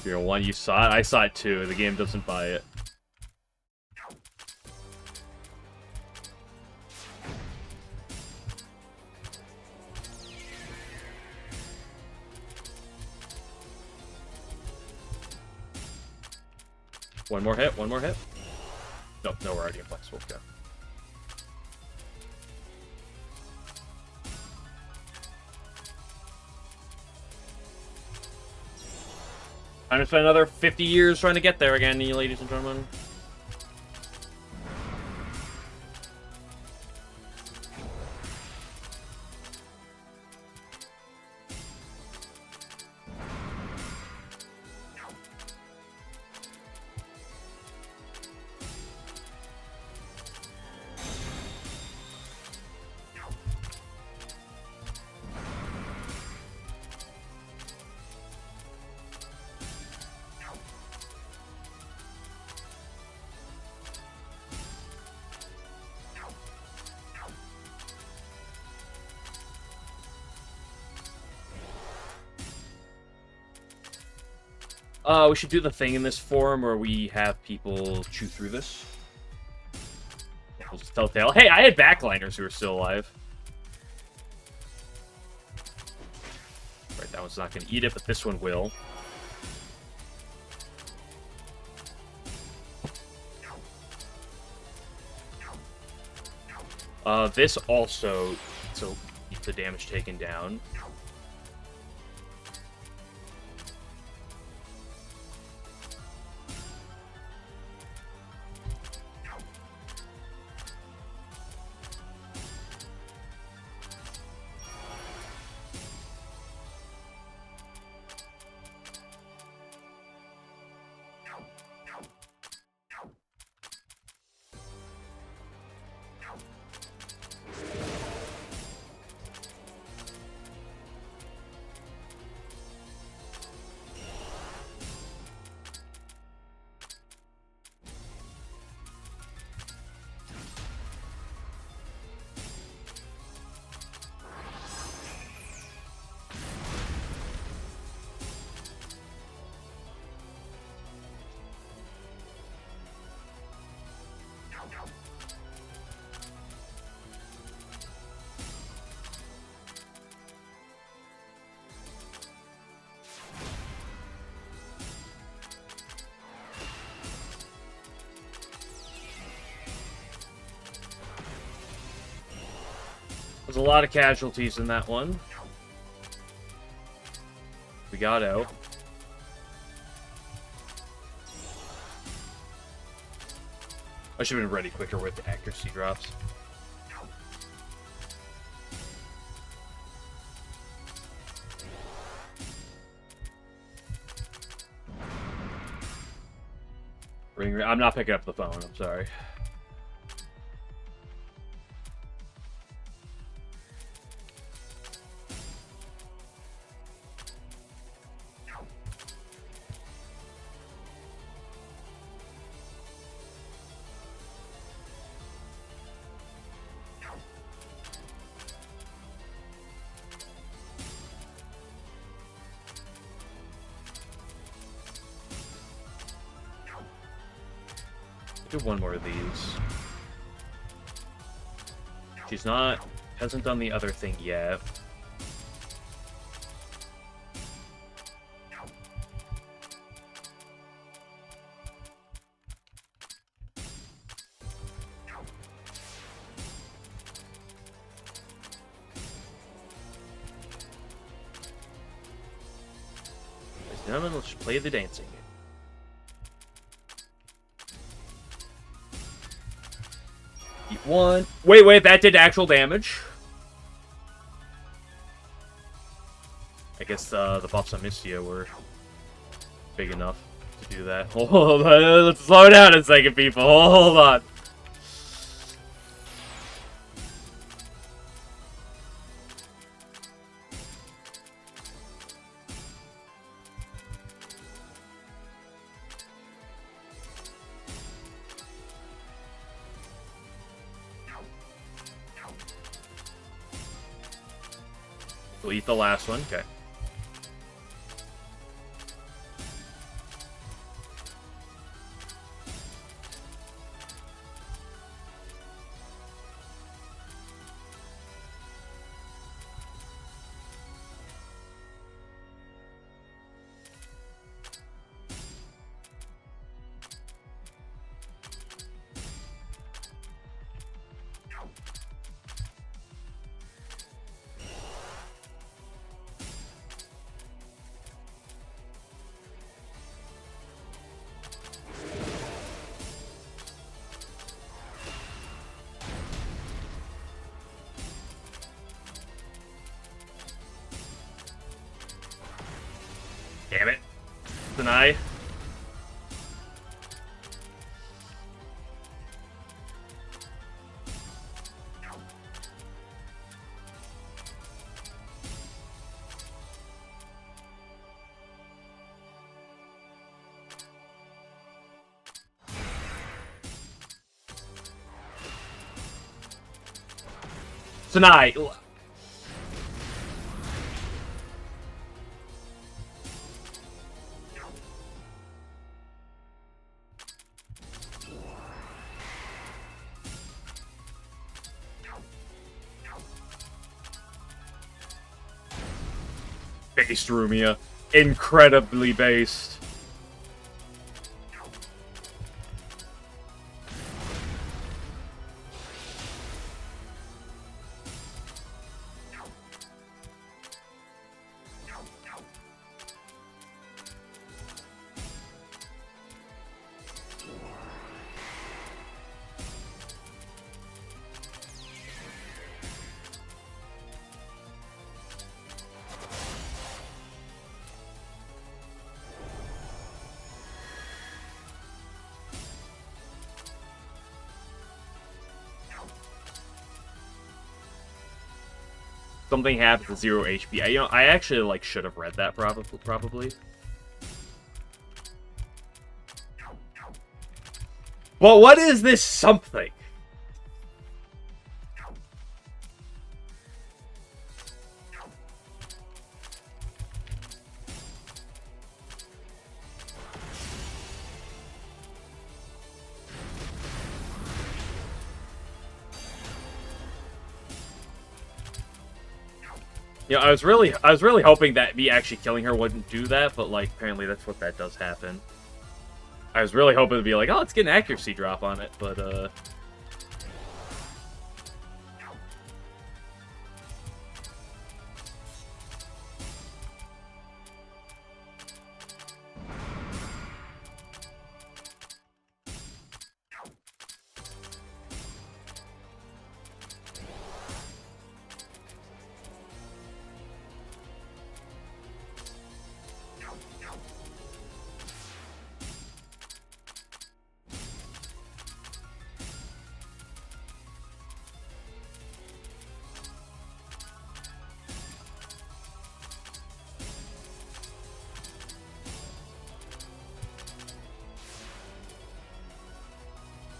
Speaker 1: You're one, you saw it? I saw it too. The game doesn't buy it. One more hit, one more hit. Nope, no, we're already in flexible. Okay. Time to spend another 50 years trying to get there again, ladies and gentlemen. We should do the thing in this forum where we have people chew through this. We'll just telltale. Hey, I had backliners who are still alive. Right, that one's not going to eat it, but this one will. This also, so keep the damage taken down. There's a lot of casualties in that one. We got out. I should have been ready quicker with the accuracy drops. Ring. I'm not picking up the phone. I'm sorry. Do one more of these. Hasn't done the other thing yet. Gentlemen, let's play the dancing game. Eat one. Wait, that did actual damage. I guess the buffs on Mistia were big enough to do that. Hold on, let's slow down a second, people. Hold on. We'll eat the last one. Okay. Damn it. Deny. Tonight. Based Rumia. Incredibly based. Something happens at 0 HP. I actually like should have read that probably. But what is this something? Yeah, I was really hoping that me actually killing her wouldn't do that, but like apparently that's what that does happen. I was really hoping to be like, oh, let's get an accuracy drop on it, but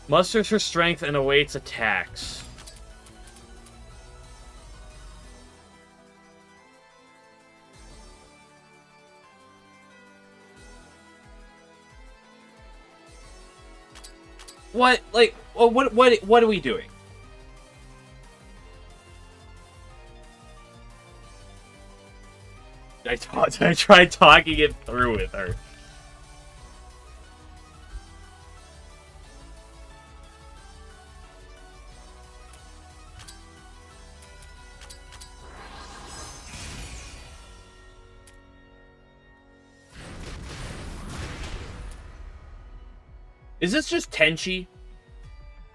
Speaker 1: Musters her strength and awaits attacks. What? Like, what are we doing? I tried talking it through with her. Is this just Tenchi?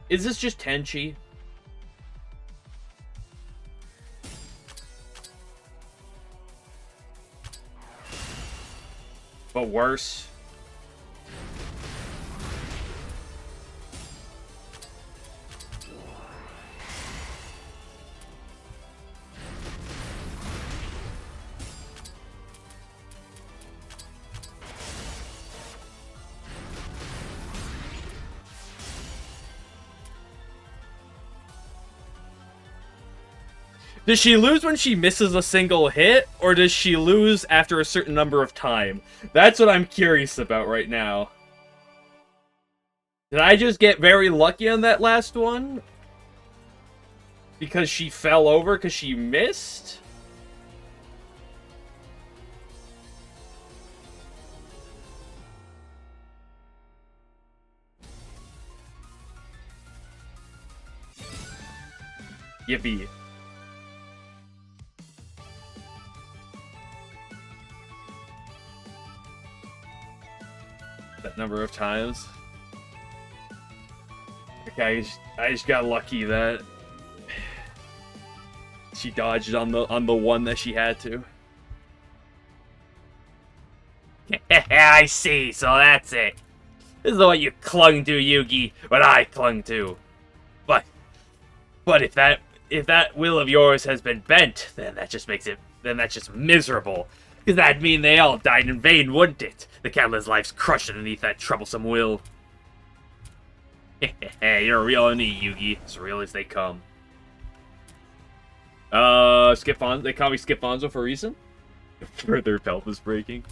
Speaker 1: Is this just Tenchi? But worse. Does she lose when she misses a single hit, or does she lose after a certain number of time? That's what I'm curious about right now. Did I just get very lucky on that last one? Because she fell over because she missed? Yippee. That number of times. Okay, I just got lucky that she dodged on the one that she had to. I see, so that's it. This is what you clung to, Yugi, what I clung to. But if that will of yours has been bent, then that just miserable. Because that'd mean they all died in vain, wouldn't it? The countless lives crushed underneath that troublesome will. You're a real Oni, Yugi. As real as they come. Skip Fonzo. They call me Skip Fonzo for a reason? Further pelvis breaking.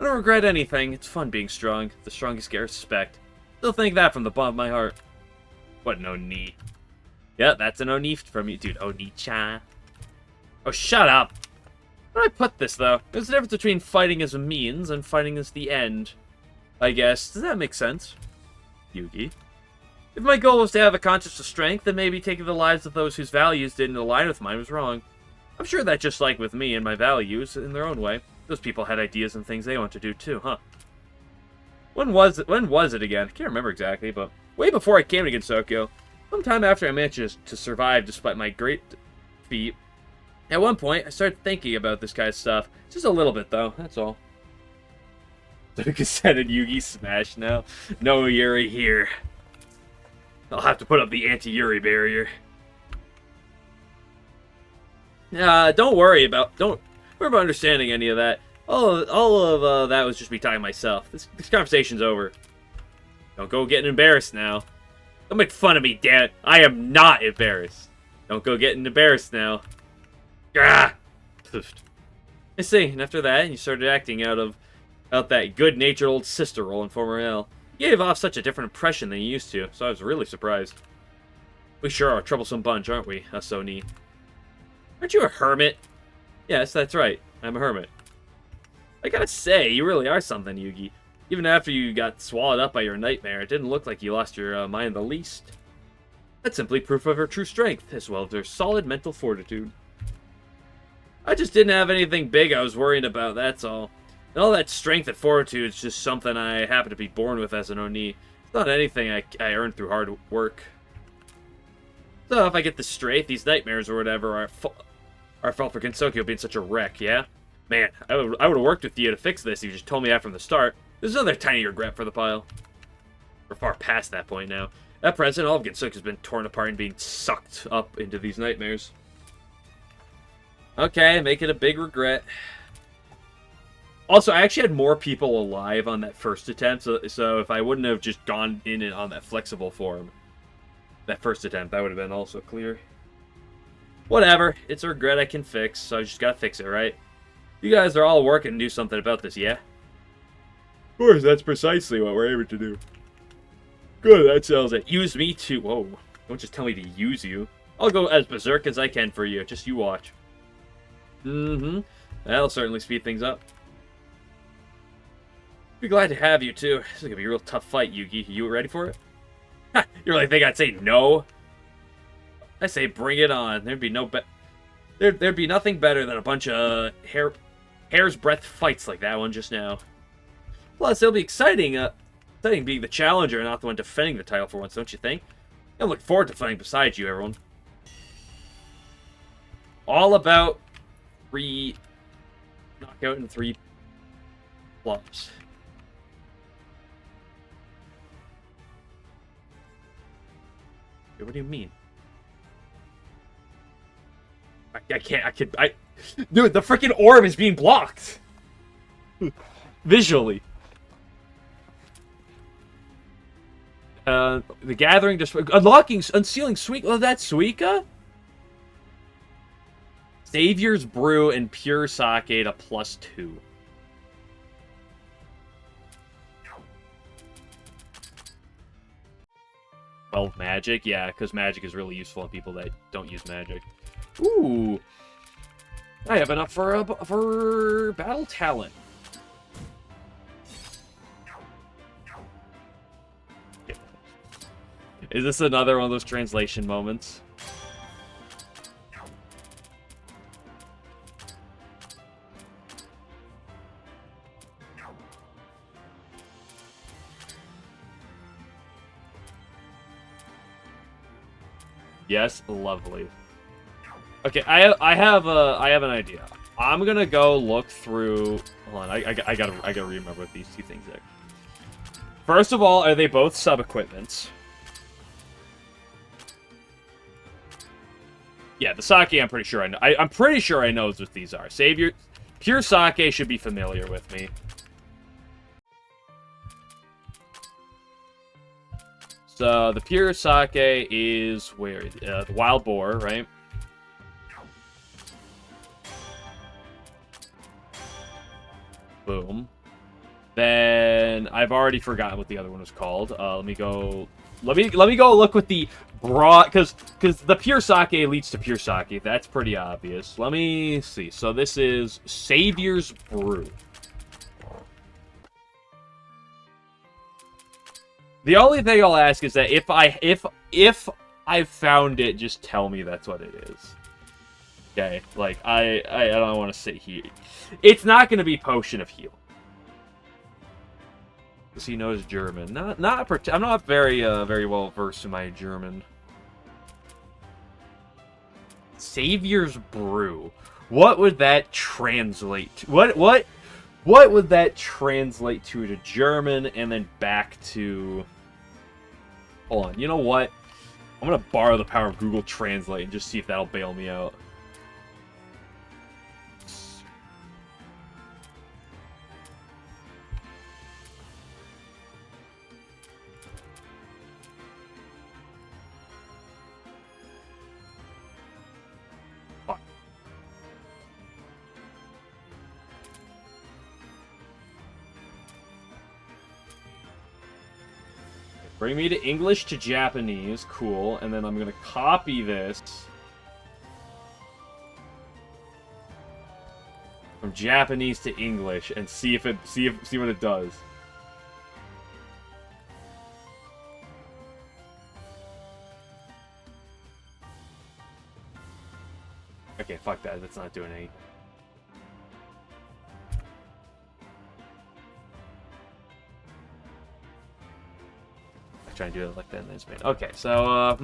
Speaker 1: I don't regret anything. It's fun being strong. The strongest get respect. Still think that from the bottom of my heart. What an Oni. Yeah, that's an Oni from you, dude. Oni-chan. Oh, shut up. Where do I put this, though? There's a difference between fighting as a means and fighting as the end. I guess. Does that make sense? Yugi. If my goal was to have a conscience of strength, then maybe taking the lives of those whose values didn't align with mine was wrong. I'm sure that just like with me and my values, in their own way, those people had ideas and things they want to do too, huh? When was it again? I can't remember exactly, but way before I came to Gensokyo. Sometime after I managed to survive despite my great feat. At one point, I started thinking about this kind of stuff. Just a little bit, though. That's all. Cassette and Yugi smash now. No Yuri here. I'll have to put up the anti-Yuri barrier. Don't worry about understanding any of that. All of that was just me talking to myself. This conversation's over. Don't go getting embarrassed now. Don't make fun of me, damn it. I am not embarrassed. Don't go getting embarrassed now. Gah! I see, and after that, you started acting out that good-natured old sister role in former L. You gave off such a different impression than you used to, so I was really surprised. We sure are a troublesome bunch, aren't we, us Oni? Aren't you a hermit? Yes, that's right. I'm a hermit. I gotta say, you really are something, Yugi. Even after you got swallowed up by your nightmare, it didn't look like you lost your mind the least. That's simply proof of her true strength, as well as her solid mental fortitude. I just didn't have anything big I was worried about, that's all. And all that strength and fortitude is just something I happen to be born with as an Oni. It's not anything I earned through hard work. So if I get this straight, these nightmares or whatever are fault for Gensokyo being such a wreck, yeah? Man, I would have worked with you to fix this if you just told me that from the start. There's another tiny regret for the pile. We're far past that point now. At present, all of Gensokyo has been torn apart and being sucked up into these nightmares. Okay, make it a big regret. Also, I actually had more people alive on that first attempt, so if I wouldn't have just gone in and on that flexible form, that first attempt, that would have been also clear. Whatever, it's a regret I can fix, so I just gotta fix it, right? You guys are all working to do something about this, yeah? Of course, that's precisely what we're able to do. Good, that sells it. Use me too. Whoa, don't just tell me to use you. I'll go as berserk as I can for you, just you watch. Mm-hmm, that'll certainly speed things up. Be glad to have you, too. This is gonna be a real tough fight, Yugi. You ready for it? Ha! You really think I'd say no? I say bring it on. There'd be nothing better than a bunch of hair's breadth fights like that one just now. Plus, it'll be exciting being the challenger and not the one defending the title for once, don't you think? I look forward to fighting beside you, everyone. All about 3 knockout and 3 flops. What do you mean? I can't. Dude, the freaking orb is being blocked. Visually. The gathering just unsealing Suika. Oh, that's Suika. Savior's Brew and Pure Sake to +2. Well, magic, yeah, because magic is really useful on people that don't use magic. Ooh, I have enough for battle talent. Is this another one of those translation moments? Yes, lovely. Okay, I have an idea. I'm gonna go look through. Hold on, I gotta remember what these two things are. First of all, are they both sub equipments? Yeah, the sake. I'm pretty sure I know. I'm pretty sure I know what these are. Savior, Pure Sake should be familiar with me. So the Pure Sake is where? The Wild Boar, right? Boom. Then I've already forgotten what the other one was called. Let me go look with the broad, because the Pure Sake leads to Pure Sake. That's pretty obvious. Let me see. So this is Savior's Brew. The only thing I'll ask is that if I found it, just tell me that's what it is. Okay, like I don't want to sit here. It's not going to be Potion of Heal. Because he knows German. I'm not very well versed in my German. Savior's Brew. What would that translate to? What would that translate to German and then back to? Hold on. You know what? I'm gonna borrow the power of Google Translate and just see if that'll bail me out. Bring me to English to Japanese. Cool. And then I'm going to copy this from Japanese to English and see what it does. Okay, fuck that. That's not doing anything. Try and do it like that in this man. Okay, so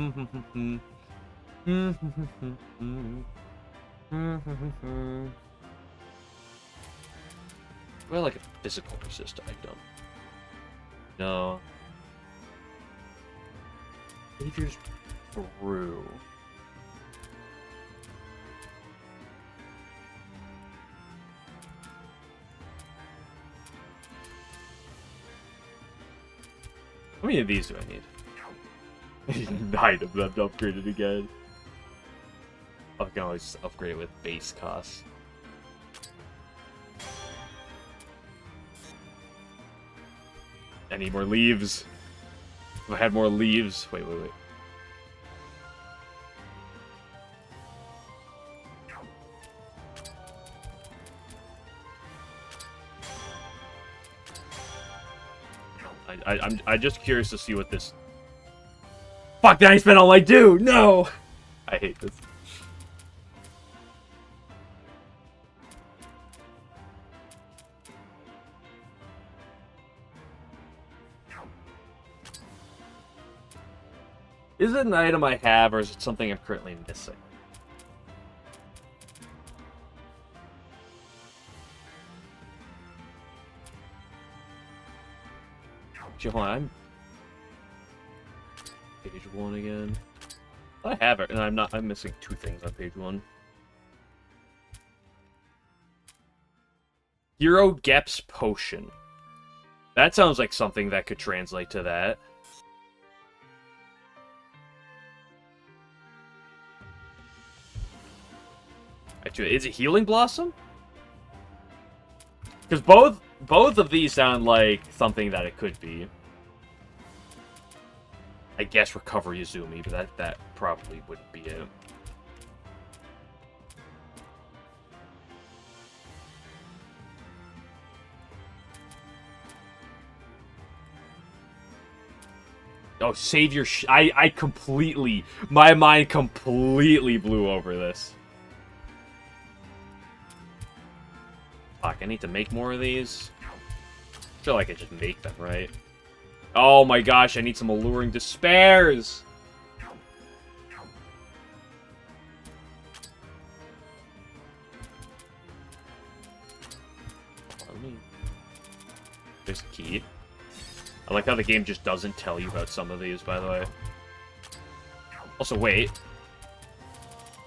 Speaker 1: well, like a physical resist item. No. Savior's Brew. How many of these do I need? 9 of them to upgrade it again. I can always upgrade it with base costs. I need more leaves. If I had more leaves... Wait. I'm just curious to see what this... Fuck, did I spend all I do? No! I hate this. Is it an item I have, or is it something I'm currently missing? Hold on, page 1 again. I have it, and I'm missing 2 things on page 1. Hero Gep's Potion. That sounds like something that could translate to that. Actually, is it Healing Blossom? Because both of these sound like something that it could be. I guess Recovery Izumi, but that probably wouldn't be it. Oh, save your I completely... My mind completely blew over this. Fuck, I need to make more of these. I feel like I just make them, right? Oh my gosh, I need some Alluring Despairs! There's a key. I like how the game just doesn't tell you about some of these, by the way. Also, wait.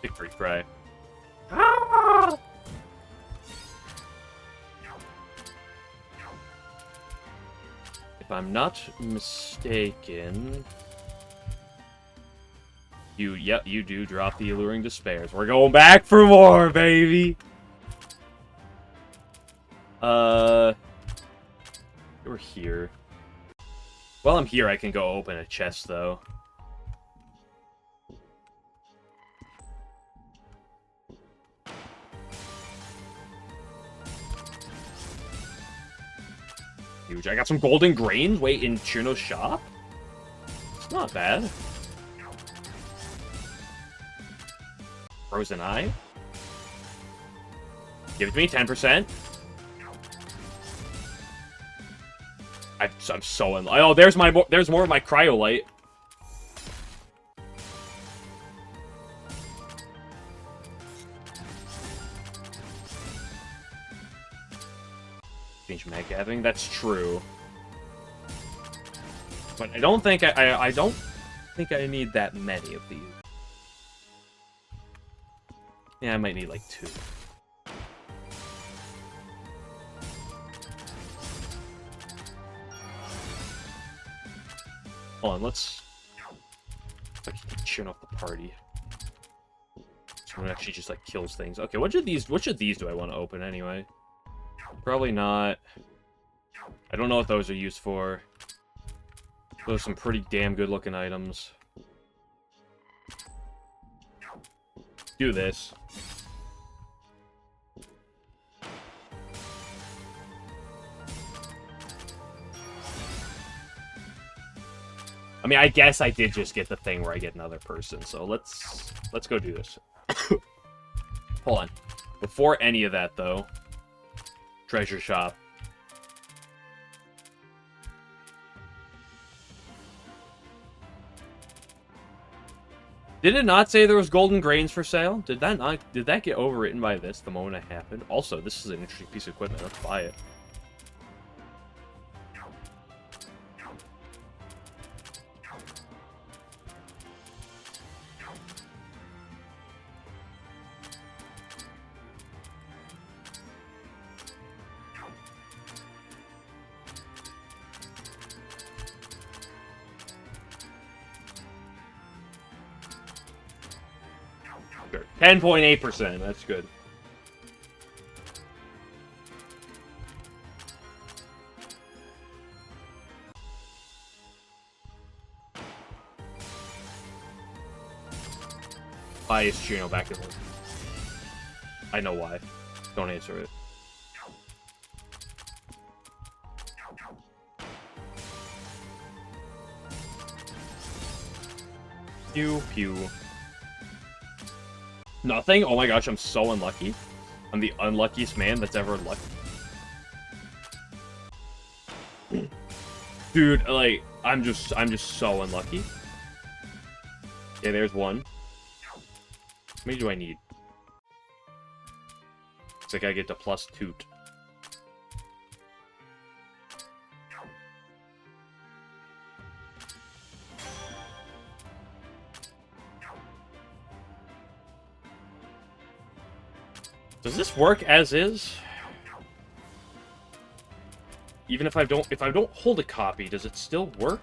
Speaker 1: Victory cry. Ah! If I'm not mistaken... Yep, you do drop the Alluring Despairs. We're going back for more, baby! We're here. While I'm here, I can go open a chest, though. Huge. I got some golden grains. Wait, in Chirno's shop? It's not bad. Frozen Eye. Give it to me, 10%. I'm so in... Oh, there's more of my Cryolite. Change mag gathering. That's true. But I don't think I don't think I need that many of these. Yeah, I might need like 2. Hold on, let's turn off the party. Someone actually just like kills things. Okay, which of these do I want to open anyway? Probably not. I don't know what those are used for. Those are some pretty damn good looking items. Do this. I mean, I guess I did just get the thing where I get another person, so let's go do this. Hold on. Before any of that, though, treasure shop. Did it not say there was golden grains for sale? Did that get overwritten by this the moment it happened? Also, this is an interesting piece of equipment. Let's buy it. Sure. 10.8%. That's good. Why is Chino back in the... I know why. Don't answer it. Pew, pew. Nothing? Oh my gosh, I'm so unlucky. I'm the unluckiest man that's ever lucky. Dude, like, I'm just so unlucky. Okay, there's one. How many do I need? Looks like I get to plus 2. Does this work as is? Even if I don't hold a copy, does it still work?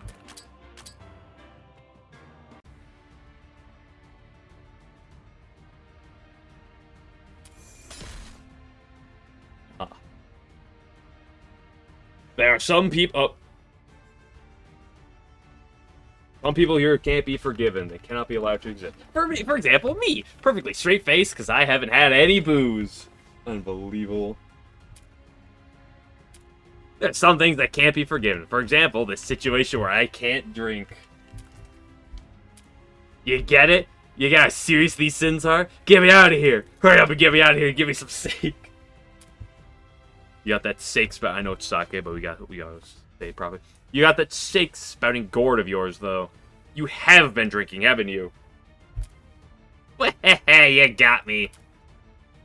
Speaker 1: There are some people. Oh. Some people here can't be forgiven. They cannot be allowed to exist. For example, me. Perfectly straight face because I haven't had any booze. Unbelievable. There's some things that can't be forgiven. For example, this situation where I can't drink. You get it? You got how serious these sins are? Get me out of here. Hurry up and get me out of here and give me some sake. You got that sake spout. I know it's sake, but we got to say it probably. You got that sake spouting gourd of yours, though. You have been drinking, haven't you? You got me.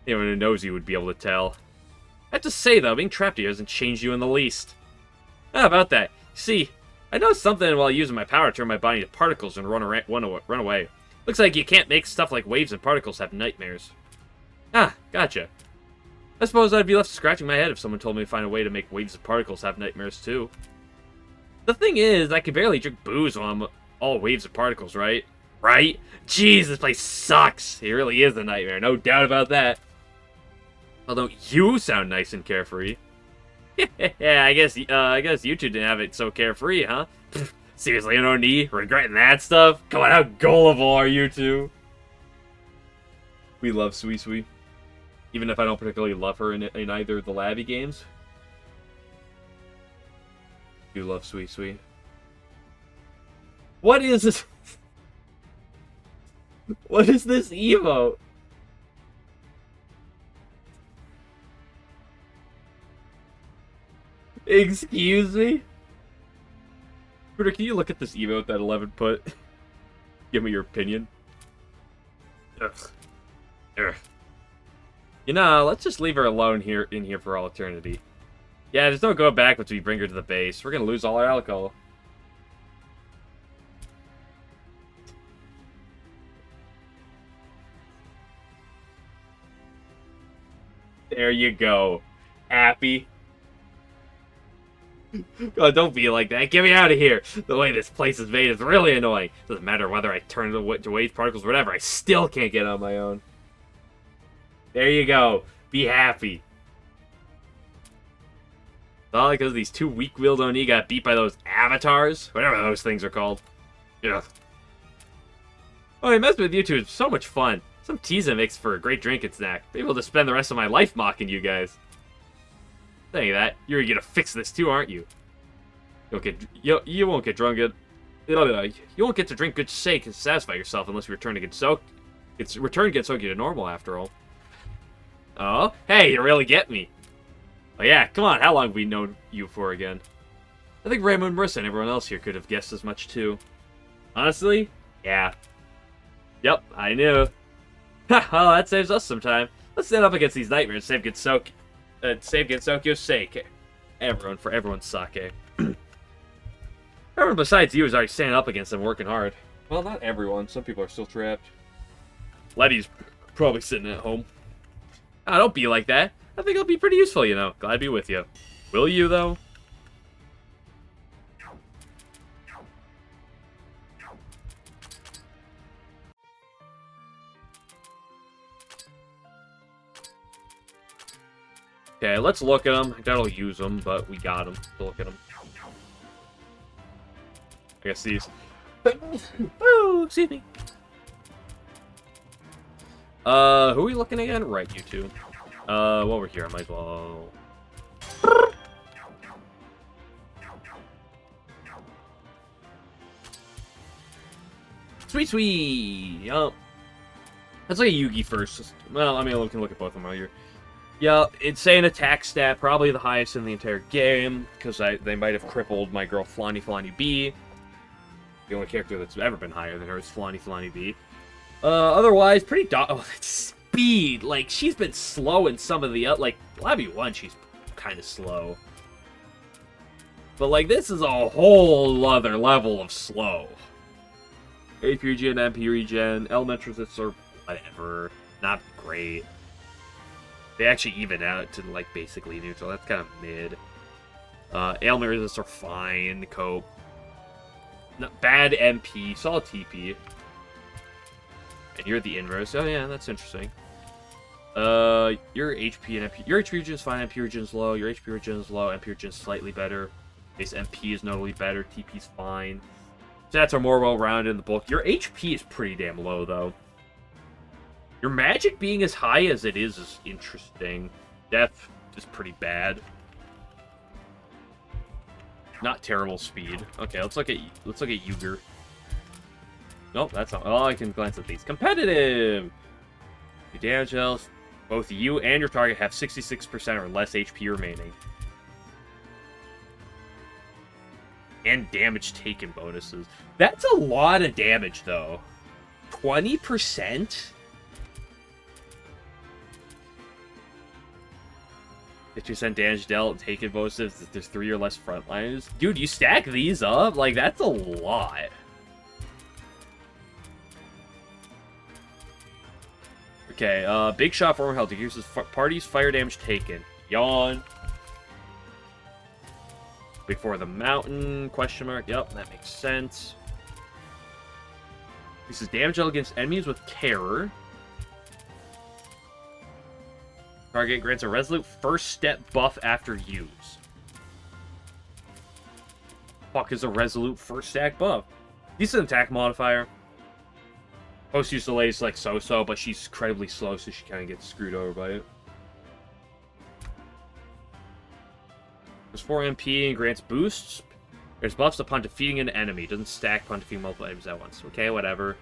Speaker 1: Anyone who knows you would be able to tell. I have to say, though, being trapped here hasn't changed you in the least. How about that? See, I noticed something while using my power to turn my body to particles and run away. Looks like you can't make stuff like waves and particles have nightmares. Ah, gotcha. I suppose I'd be left scratching my head if someone told me to find a way to make waves and particles have nightmares, too. The thing is, I can barely drink booze while I'm all waves and particles, right? Right? Jeez, this place sucks. It really is a nightmare, no doubt about that. Although you sound nice and carefree. Yeah, I guess you two didn't have it so carefree, huh? Seriously, no need regretting that stuff. Come on, how gullible are you two? We love Sui Sui. Even if I don't particularly love her in either of the Labby games. You love Sui Sui. What is this? What is this emote? Excuse me? Twitter, can you look at this emote that 11 put? Give me your opinion. Ugh. Ugh. You know, let's just leave her alone in here for all eternity. Yeah, just don't go back once we bring her to the base. We're gonna lose all our alcohol. There you go. Happy. God, don't be like that. Get me out of here. The way this place is made is really annoying. Doesn't matter whether I turn to wave particles or whatever. I still can't get on my own. There you go. Be happy. It's all because these two weak-willed Oni got beat by those avatars. Whatever those things are called. Ugh. Oh, I messed with you two. It's so much fun. Some Tiza makes for a great drink and snack. Maybe I'll just spend the rest of my life mocking you guys. Saying that, you're gonna fix this too, aren't you? You won't get drunk. You won't get to drink good sake and satisfy yourself unless you return to get soaked. Return gets soaked to normal after all. Oh, hey, you really get me. Oh yeah, come on, how long have we known you for again? I think Raymond, Marissa, and everyone else here could have guessed as much too. Honestly? Yeah. Yep, I knew. Ha, well, that saves us some time. Let's stand up against these nightmares, save Gensokyo's sake. For everyone's sake. Everyone besides you is already standing up against them, working hard. Well, not everyone. Some people are still trapped. Letty's probably sitting at home. Oh, don't be like that. I think it'll be pretty useful, you know. Glad to be with you. Will you, though? Okay, let's look at them. I doubt I'll use them, but we got them. Look at them. I guess these. Oh, excuse me. Who are we looking again? Right, you two. While we're here, I might as well. Sweet, sweet. Yup. Let's look at Yugi first. Well, I mean, we can look at both of them while you're. Yeah, insane attack stat, probably the highest in the entire game, because they might have crippled my girl Flonny Flonny B. The only character that's ever been higher than her is Flonny Flonny B. Otherwise, pretty oh, speed. Like, she's been slow in some of the like Labby 1, she's kind of slow. But like, this is a whole other level of slow. AP regen, MP regen, elemental resistance are whatever, not great. They actually even out to, like, basically neutral. That's kind of mid. Ailment resistance are fine. Cope. Not bad MP. Solid TP. And you're the inverse. Oh, yeah, that's interesting. Your HP and MP. Your HP regen is fine. MP regen is low. Your HP regen is low. MP regen is slightly better. Base MP is notably better. TP is fine. Stats are more well-rounded in the bulk. Your HP is pretty damn low, though. Your magic being as high as it is interesting. Death is pretty bad. Not terrible speed. Okay, let's look at Yuger. Nope, that's not. Oh, I can glance at these. Competitive. Your damage health. Both you and your target have 66% or less HP remaining. And damage taken bonuses. That's a lot of damage, though. 20%. 50% damage dealt, taken bonuses if there's 3 or less frontliners. Dude, you stack these up? Like, that's a lot. Okay, big shot form health. Decreases party's fire damage taken. Yawn. Before the mountain, question mark. Yep, that makes sense. This is damage dealt against enemies with terror. Target grants a resolute first step buff after use. Fuck is a resolute first stack buff? Decent attack modifier. Post-use delay is like so-so, but she's incredibly slow, so she kind of gets screwed over by it. There's 4 MP and grants boosts. There's buffs upon defeating an enemy. Doesn't stack upon defeating multiple enemies at once. Okay, whatever.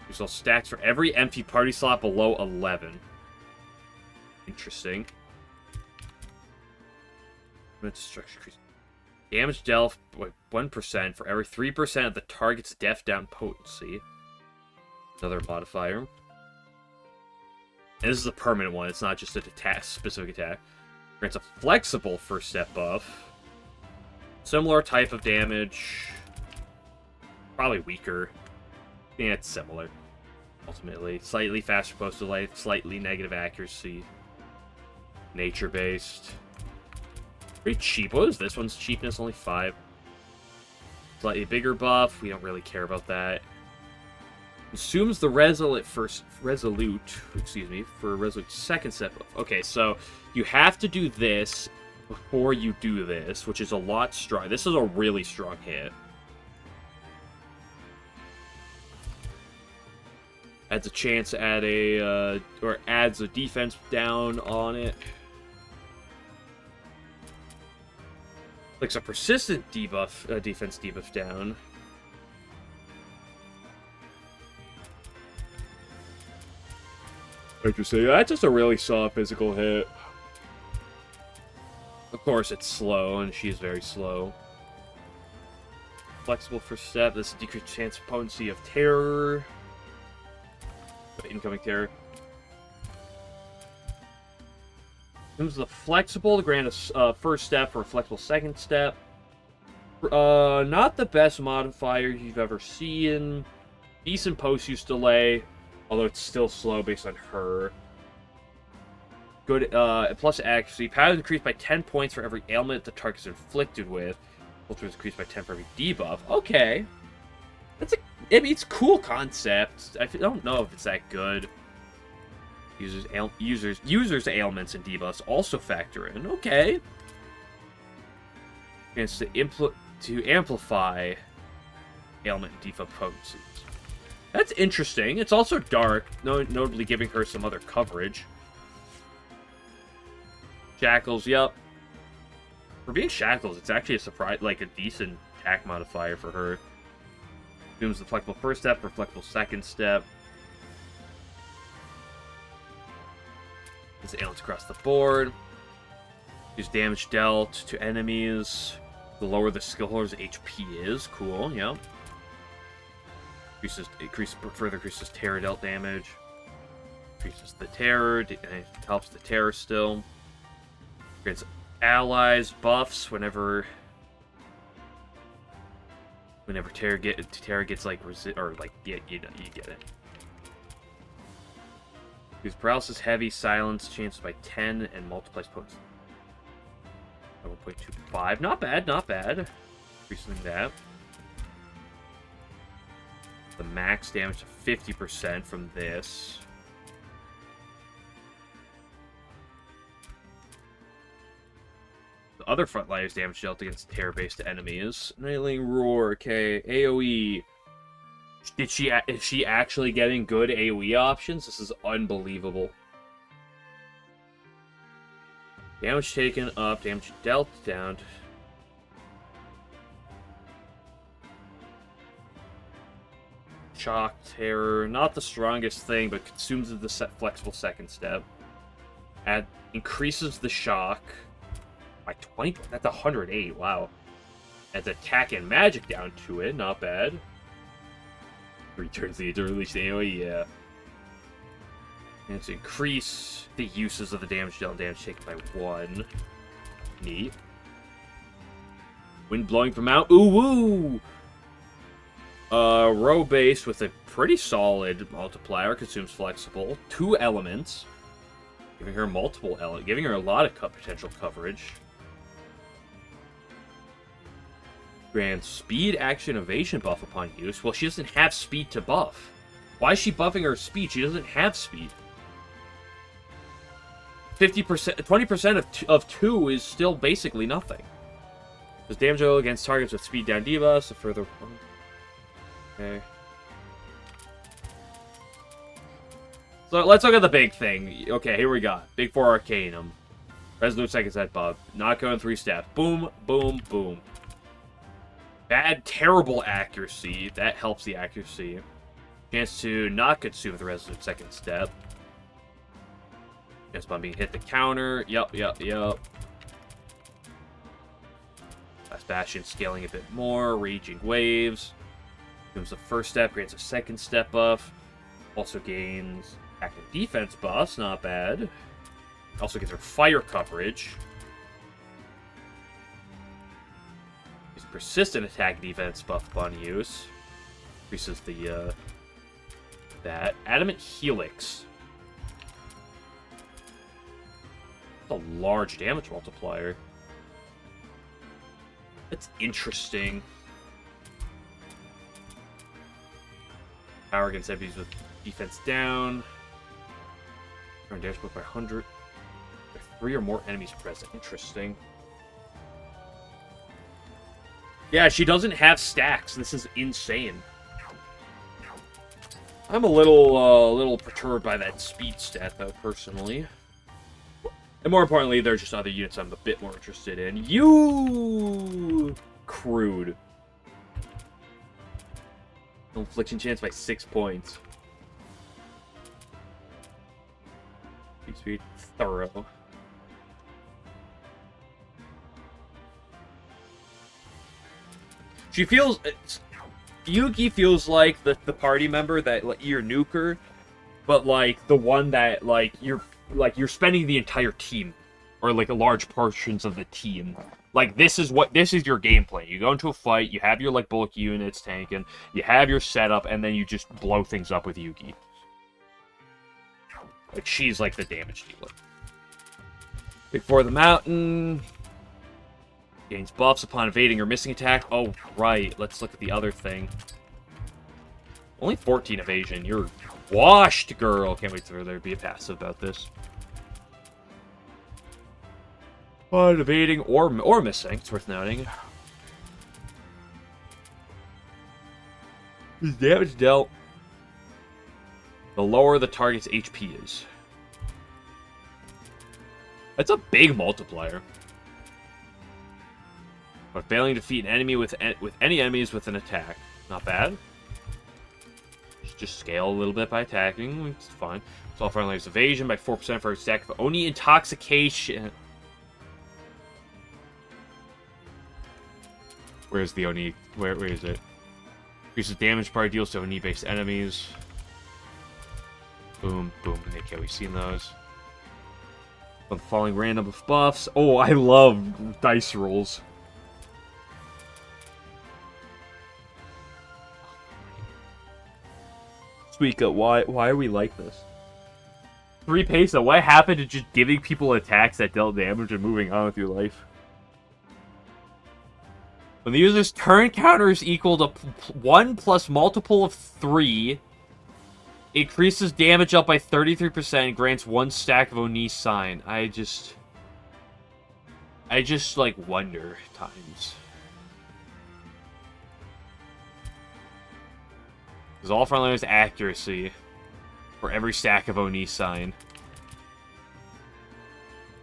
Speaker 1: There's all stacks for every empty party slot below 11. Interesting. Damage dealt by 1% for every 3% of the target's death down potency. Another modifier. And this is a permanent one. It's not just an attack, specific attack. Grants a flexible first step buff. Similar type of damage. Probably weaker. Yeah, it's similar. Ultimately. Slightly faster post delay. Slightly negative accuracy. Nature-based. Pretty cheap. What is this one's cheapness? Only 5. Slightly bigger buff. We don't really care about that. Consumes the resolute for resolute second step buff. Okay, so you have to do this before you do this, which is a lot strong. This is a really strong hit. Adds a chance at a or adds a defense down on it. Like a persistent debuff, defense debuff down. Interesting. That's just a really soft physical hit. Of course, it's slow, and she's very slow. Flexible first step. This decreased chance of potency of terror. Incoming terror. Comes the flexible to grant a first step or a flexible second step. Not the best modifier you've ever seen. Decent post-use delay, although it's still slow based on her. Good, plus accuracy. Power is increased by 10 points for every ailment the target is inflicted with. Ultra is increased by 10 for every debuff. Okay. I mean, it's a cool concept. I don't know if it's that good. Users ailments and debuffs also factor in. Okay. Chance to amplify ailment and debuff potencies. That's interesting. It's also dark, notably giving her some other coverage. Shackles, yep. For being Shackles, it's actually a surprise, like a decent attack modifier for her. Assumes the flexible first step or flexible second step. There's ailments across the board. Use damage dealt to enemies. The lower the skill holder's HP is. Cool, yep. Further increases terror dealt damage. Increases the terror, and helps the terror still. Grants allies buffs whenever terror gets like you get it. Use paralysis heavy silence chances by 10 and multiplies potency. 1.25, not bad, not bad. Increasing that. The max damage to 50% from this. The other frontliners damage dealt against terror-based enemies. Nightling Roar, okay. AoE. Is she actually getting good AoE options? This is unbelievable. Damage taken up, damage dealt down. Shock, terror, not the strongest thing, but consumes the flexible second step. Increases the shock by 20. That's 108. Wow. Adds attack and magic down to it. Not bad. Returns the release AoE. Yeah. And to increase the uses of the damage dealt and damage taken by 1. Neat. Wind blowing from out. Ooh woo. Row base with a pretty solid multiplier, consumes flexible, 2 elements, giving her multiple elements, giving her a lot of potential coverage. Grants speed, action, evasion buff upon use. Well, she doesn't have speed to buff. Why is she buffing her speed? She doesn't have speed. 50%, 20% of 2 is still basically nothing. Does damage roll against targets with speed down debuffs, a further. Okay. So let's look at the big thing. Okay, here we go. Big 4 Arcanum. Resolute second set buff. Not going 3 steps. Boom, boom, boom. Bad, terrible accuracy. That helps the accuracy. Chance to not consume the Resolute second step. Chance upon being hit the counter. Yup. Last Bastion scaling a bit more. Raging Waves. Gives the first step, grants a second step buff. Also gains attack and defense buffs, not bad. Also gets her fire coverage. Gives persistent attack defense buff upon use. Increases the that. Adamant Helix. That's a large damage multiplier. That's interesting. Power against enemies with defense down. Turn damage book by 100. There are 3 or more enemies present. Interesting. Yeah, she doesn't have stacks. This is insane. I'm a little perturbed by that speed stat, though, personally. And more importantly, there's just other units I'm a bit more interested in. You crude. Infliction chance by 6 points. Speed thorough. She feels. Yuki feels like the party member that like you're nuker, but like the one that like you're spending the entire team, or like a large portions of the team. Like, this is your gameplay. You go into a fight, you have your, like, bulk units tanking, you have your setup, and then you just blow things up with Yugi. Like, she's, like, the damage dealer. Big 4 of the mountain. Gains buffs upon evading or missing attack. Oh, right. Let's look at the other thing. Only 14 evasion. You're Washed girl. Can't wait for there to be a passive about this. Evading or missing. It's worth noting. His damage dealt, the lower the target's HP is. That's a big multiplier. But failing to defeat an enemy with any enemies with an attack. Not bad. Just scale a little bit by attacking. It's fine. It's all friendly's evasion by 4% for a stack of Oni Intoxication. Where's the Oni? Where is it? Increases damage bar, deals to Oni-based enemies. Boom, boom. Okay, we've seen those. But the following random buffs. Oh, I love dice rolls. Suika, why are we like this? 3 peso. What happened to just giving people attacks that dealt damage and moving on with your life? When the user's turn counter is equal to 1 plus multiple of 3, increases damage up by 33% and grants 1 stack of Oni sign. I just like wonder times. Because all frontline is accuracy for every stack of Oni sign.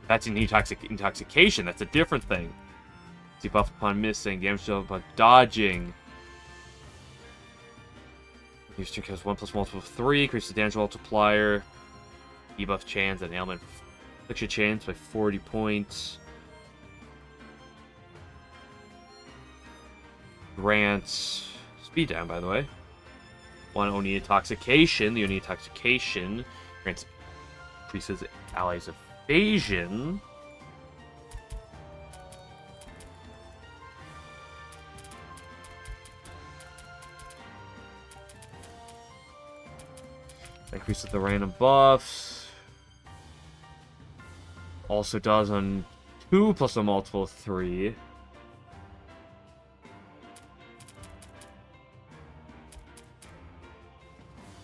Speaker 1: That's an intoxication. That's a different thing. Debuff upon missing, damage dealt upon dodging. Use turn has 1 plus multiple of 3, increases damage multiplier. Debuff chance and ailment affliction chance by 40 points. Grants speed down, by the way. 1 Oni Intoxication. The Oni Intoxication grants increases allies' evasion. Increases the random buffs. Also does on 2 plus a multiple of 3.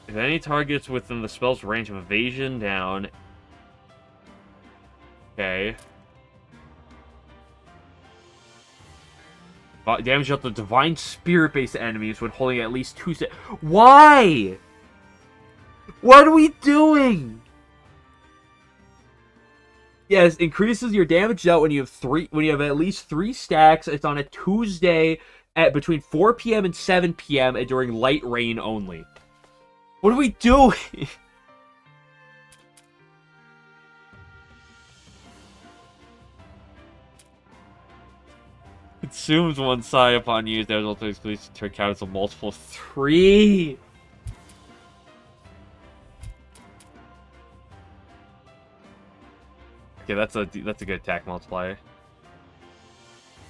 Speaker 1: If any targets within the spell's range of evasion down. Okay. Damage up the divine spirit-based enemies when holding at least 2 Why? What are we doing? Yes, increases your damage dealt when you have at least 3 stacks. It's on a Tuesday at between 4 p.m. and 7 p.m. and during light rain only. What are we doing? Consumes 1 psi upon use. There's also exclusive turn count as a multiple of 3. Okay, that's a good attack multiplier.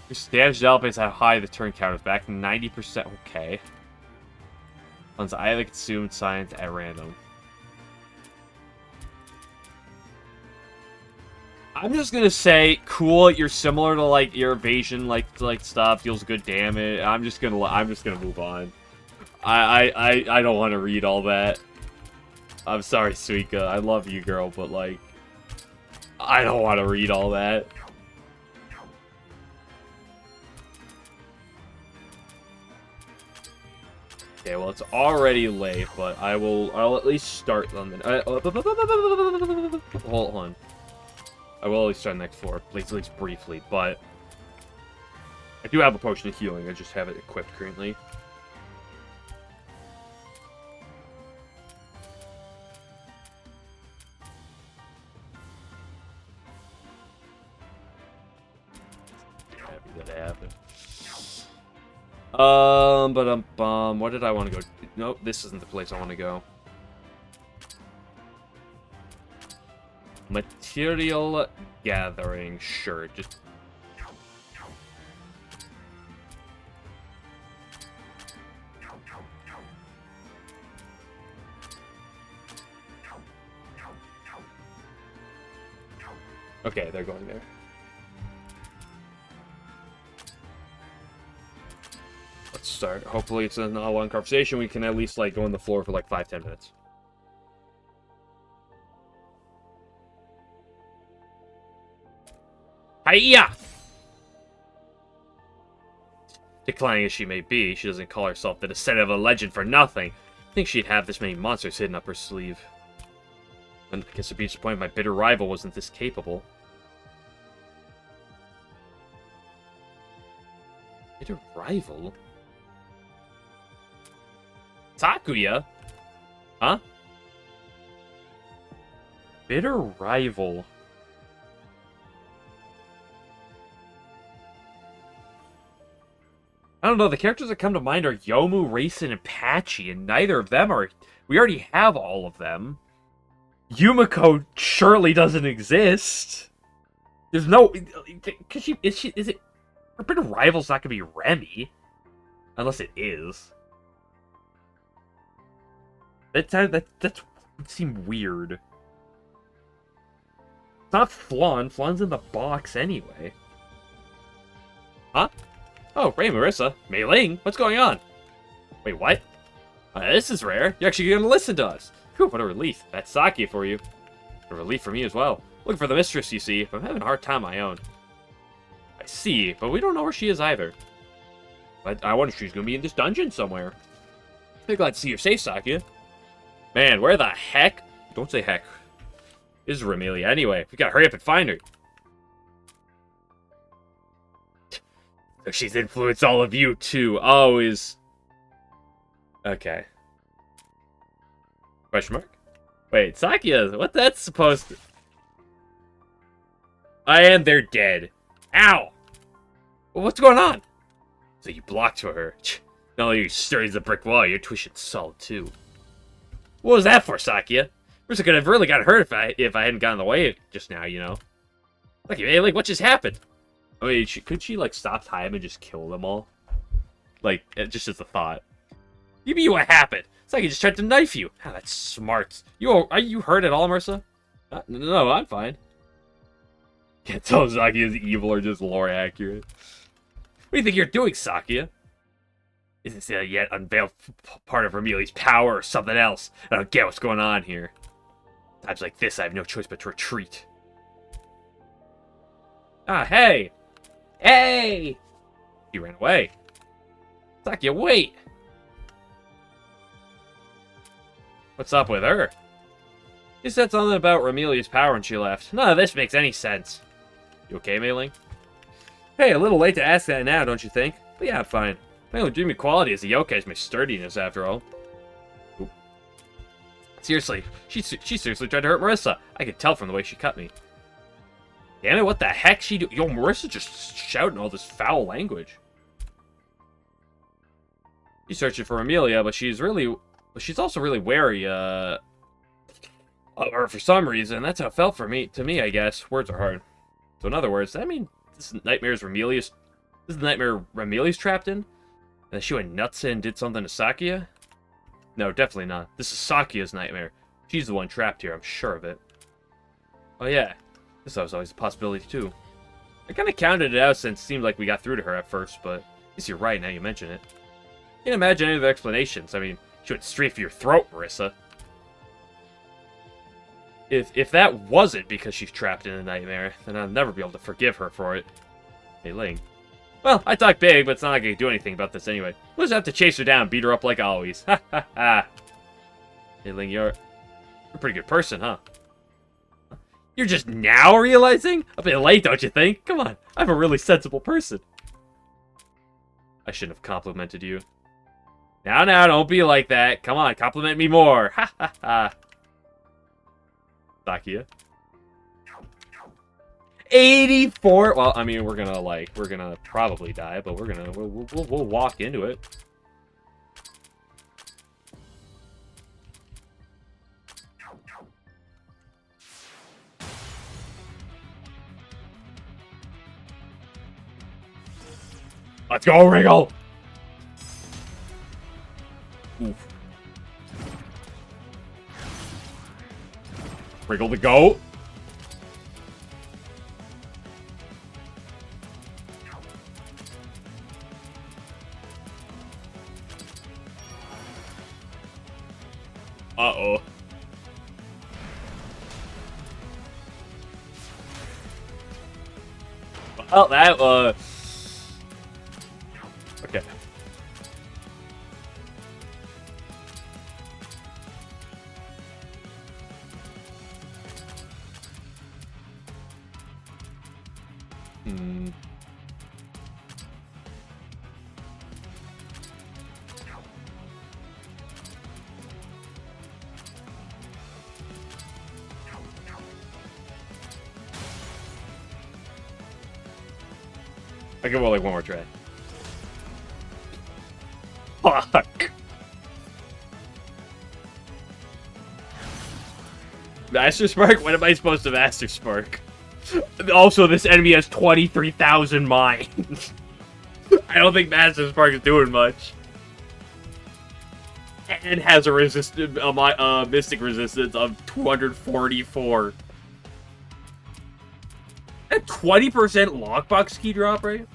Speaker 1: Your damage dealt based on how high the turn count is back 90%. Okay. Once I have consumed science at random. I'm just gonna say, cool. You're similar to like your evasion, like stuff deals good damage. I'm just gonna move on. I don't want to read all that. I'm sorry, Suika. I love you, girl, but like, I don't want to read all that. Okay, well, it's already late, but I'll at least start on the... hold on. I will at least start next floor, at least briefly, but... I do have a potion of healing, I just have it equipped currently. Happy that it happened. Where did I want to go? Nope, this isn't the place I want to go. Material gathering, sure, just... Okay, they're going there. Let's start. Hopefully it's not a long conversation. We can at least like go on the floor for like 5-10 minutes. Hiya! Declining as she may be, she doesn't call herself the descendant of a legend for nothing. I think she'd have this many monsters hidden up her sleeve. And I guess I'd be disappointed my bitter rival wasn't this capable. Bitter rival? Takuya? Huh? Bitter rival. I don't know, the characters that come to mind are Yomu, Raisin, and Patchy, and neither of them are... We already have all of them. Yumiko surely doesn't exist. There's no... Is it... Her bitter rival's not gonna be Remy. Unless it is. That would seem weird. It's not Flan. Flan's in the box anyway. Huh? Oh, Ray, Marissa. Mei Ling, what's going on? Wait, what? This is rare. You're actually gonna listen to us. Whew, what a relief. That's Saki for you. A relief for me as well. Looking for the mistress, you see. I'm having a hard time my own. I see, but we don't know where she is either. But I wonder if she's gonna be in this dungeon somewhere. I'm glad to see you're safe, Saki. Man, where the heck? Don't say heck. Is Remelia anyway? We gotta hurry up and find her. So she's influenced all of you too. Oh, is... Okay. Question mark? Wait, Sakia, what that's supposed to... And they're dead. Ow! What's going on? So you blocked for her. Not only are you sturdy as a brick wall, you're twitching solid too. What was that for, Sakia? Marissa could have really got hurt if I hadn't gotten in the way just now, you know? Like, what just happened? I mean, could she, like, stop time and just kill them all? Like, just as a thought. You mean what happened? It's like he just tried to knife you. Ah, that's smart. Are you hurt at all, Marissa? No, I'm fine. Can't tell if Sakia is evil or just lore accurate. What do you think you're doing, Sakia? Is this a yet unveiled part of Remelia's power or something else? I don't get what's going on here. Times like this, I have no choice but to retreat. Ah, hey! Hey! He ran away. Sakia, wait! What's up with her? He said something about Remelia's power when she left. None of this makes any sense. You okay, Mei Ling? Hey, a little late to ask that now, don't you think? But yeah, I'm fine. My only dreamy quality as a yokai is my sturdiness, after all. Oop. Seriously, she seriously tried to hurt Marissa. I could tell from the way she cut me. Damn it, what the heck she do? Yo, Marissa just shouting all this foul language. She's searching for Amelia, but she's also really wary, of her for some reason. That's how it felt to me, I guess. Words are hard. So in other words, does that mean this is the nightmare Remelia's trapped in? And she went nuts and did something to Sakia? No, definitely not. This is Sakia's nightmare. She's the one trapped here, I'm sure of it. Oh yeah, this was always a possibility too. I kind of counted it out since it seemed like we got through to her at first, but I guess you're right now you mention it. Can't imagine any of the explanations. I mean, she went straight for your throat, Marissa. If that wasn't because she's trapped in a nightmare, then I'll never be able to forgive her for it. Hey, Ling. Well, I talk big, but it's not like I can do anything about this anyway. We'll just have to chase her down and beat her up like always. Ha ha ha. Hey, Ling, you're a pretty good person, huh? You're just now realizing? A bit late, don't you think? Come on, I'm a really sensible person. I shouldn't have complimented you. Now, don't be like that. Come on, compliment me more. Ha ha ha. Sakia. 84. Well, I mean, we're gonna probably die, but we'll walk into it. Let's go, Wriggle! Oof. Wriggle the goat. Uh-oh. Oh, that, okay. Hmm. I can roll like one more try. Fuck. Master Spark? When am I supposed to Master Spark? Also, this enemy has 23,000 mines. I don't think Master Spark is doing much. And has a mystic resistance of 244. At 20% lockbox key drop rate?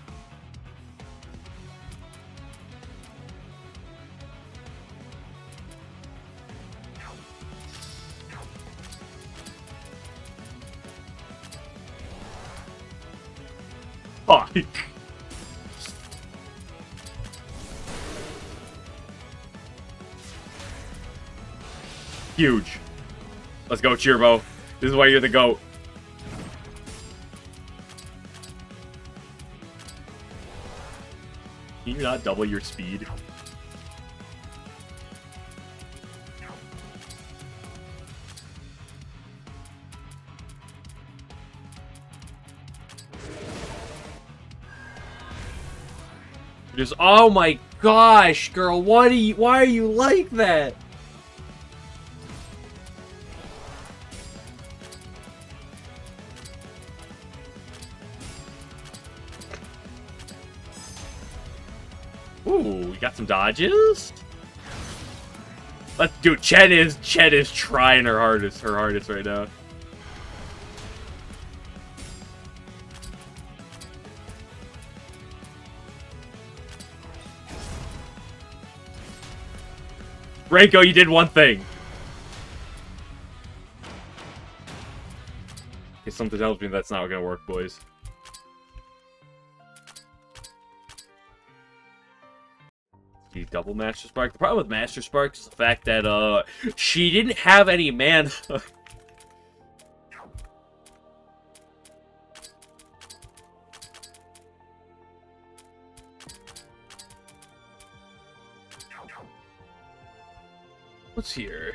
Speaker 1: Fuck. Huge. Let's go, Cheerbo. This is why you're the GOAT. Can you not double your speed? Just, oh my gosh, girl, why are you like that? Ooh, we got some dodges. Let's do. Chet is trying her hardest right now. Reiko, you did one thing. Okay, something tells me that's not gonna work, boys. The double Master Spark. The problem with Master Spark is the fact that she didn't have any mana. What's here?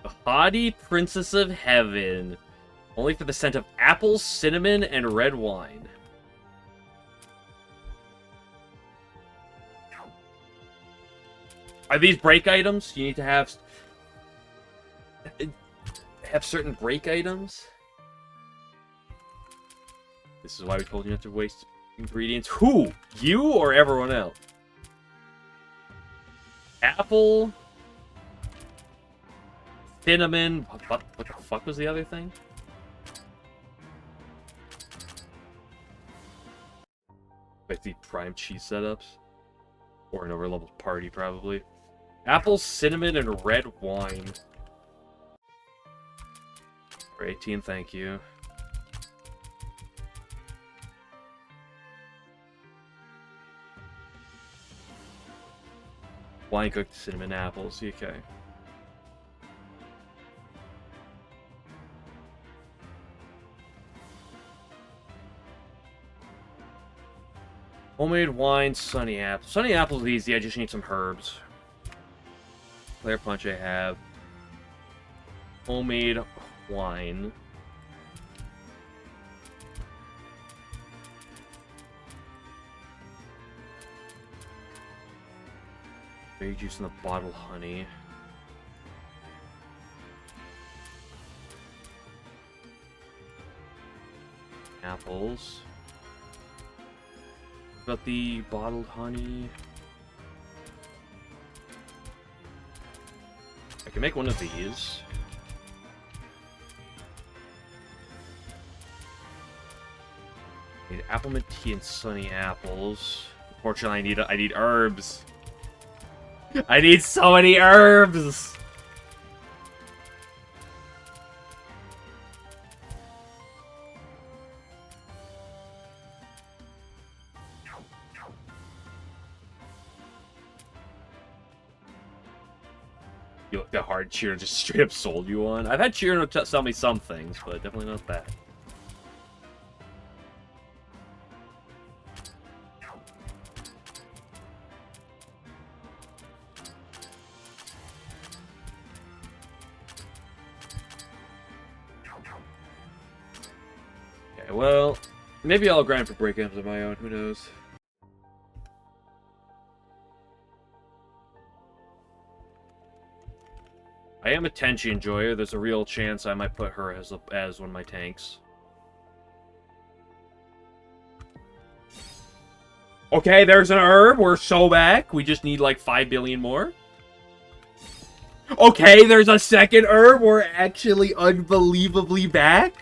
Speaker 1: The haughty Princess of Heaven. Only for the scent of apples, cinnamon, and red wine. Are these break items? You need to have certain break items? This is why we told you not to waste ingredients. Who? You or everyone else? Apple, cinnamon. What the fuck was the other thing? Like the prime cheese setups, or an overleveled party probably. Apple, cinnamon, and red wine. For 18, thank you. Wine cooked cinnamon apples, okay. Homemade wine, sunny apple. Sunny apple's easy, I just need some herbs. Flare punch I have. Homemade wine. Berry juice and the bottled honey. Apples. What about the bottled honey? I can make one of these. Need apple mint tea and sunny apples. Unfortunately, I need herbs. I need so many herbs. You look that hard, Chirno just straight up sold you one. I've had Chirno sell me some things, but definitely not that. Okay, well, maybe I'll grind for break-ins of my own. Who knows? I am a Tenchi enjoyer. There's a real chance I might put her as one of my tanks. Okay, there's an herb. We're so back. We just need like 5 billion more. Okay, there's a second herb. We're actually unbelievably back.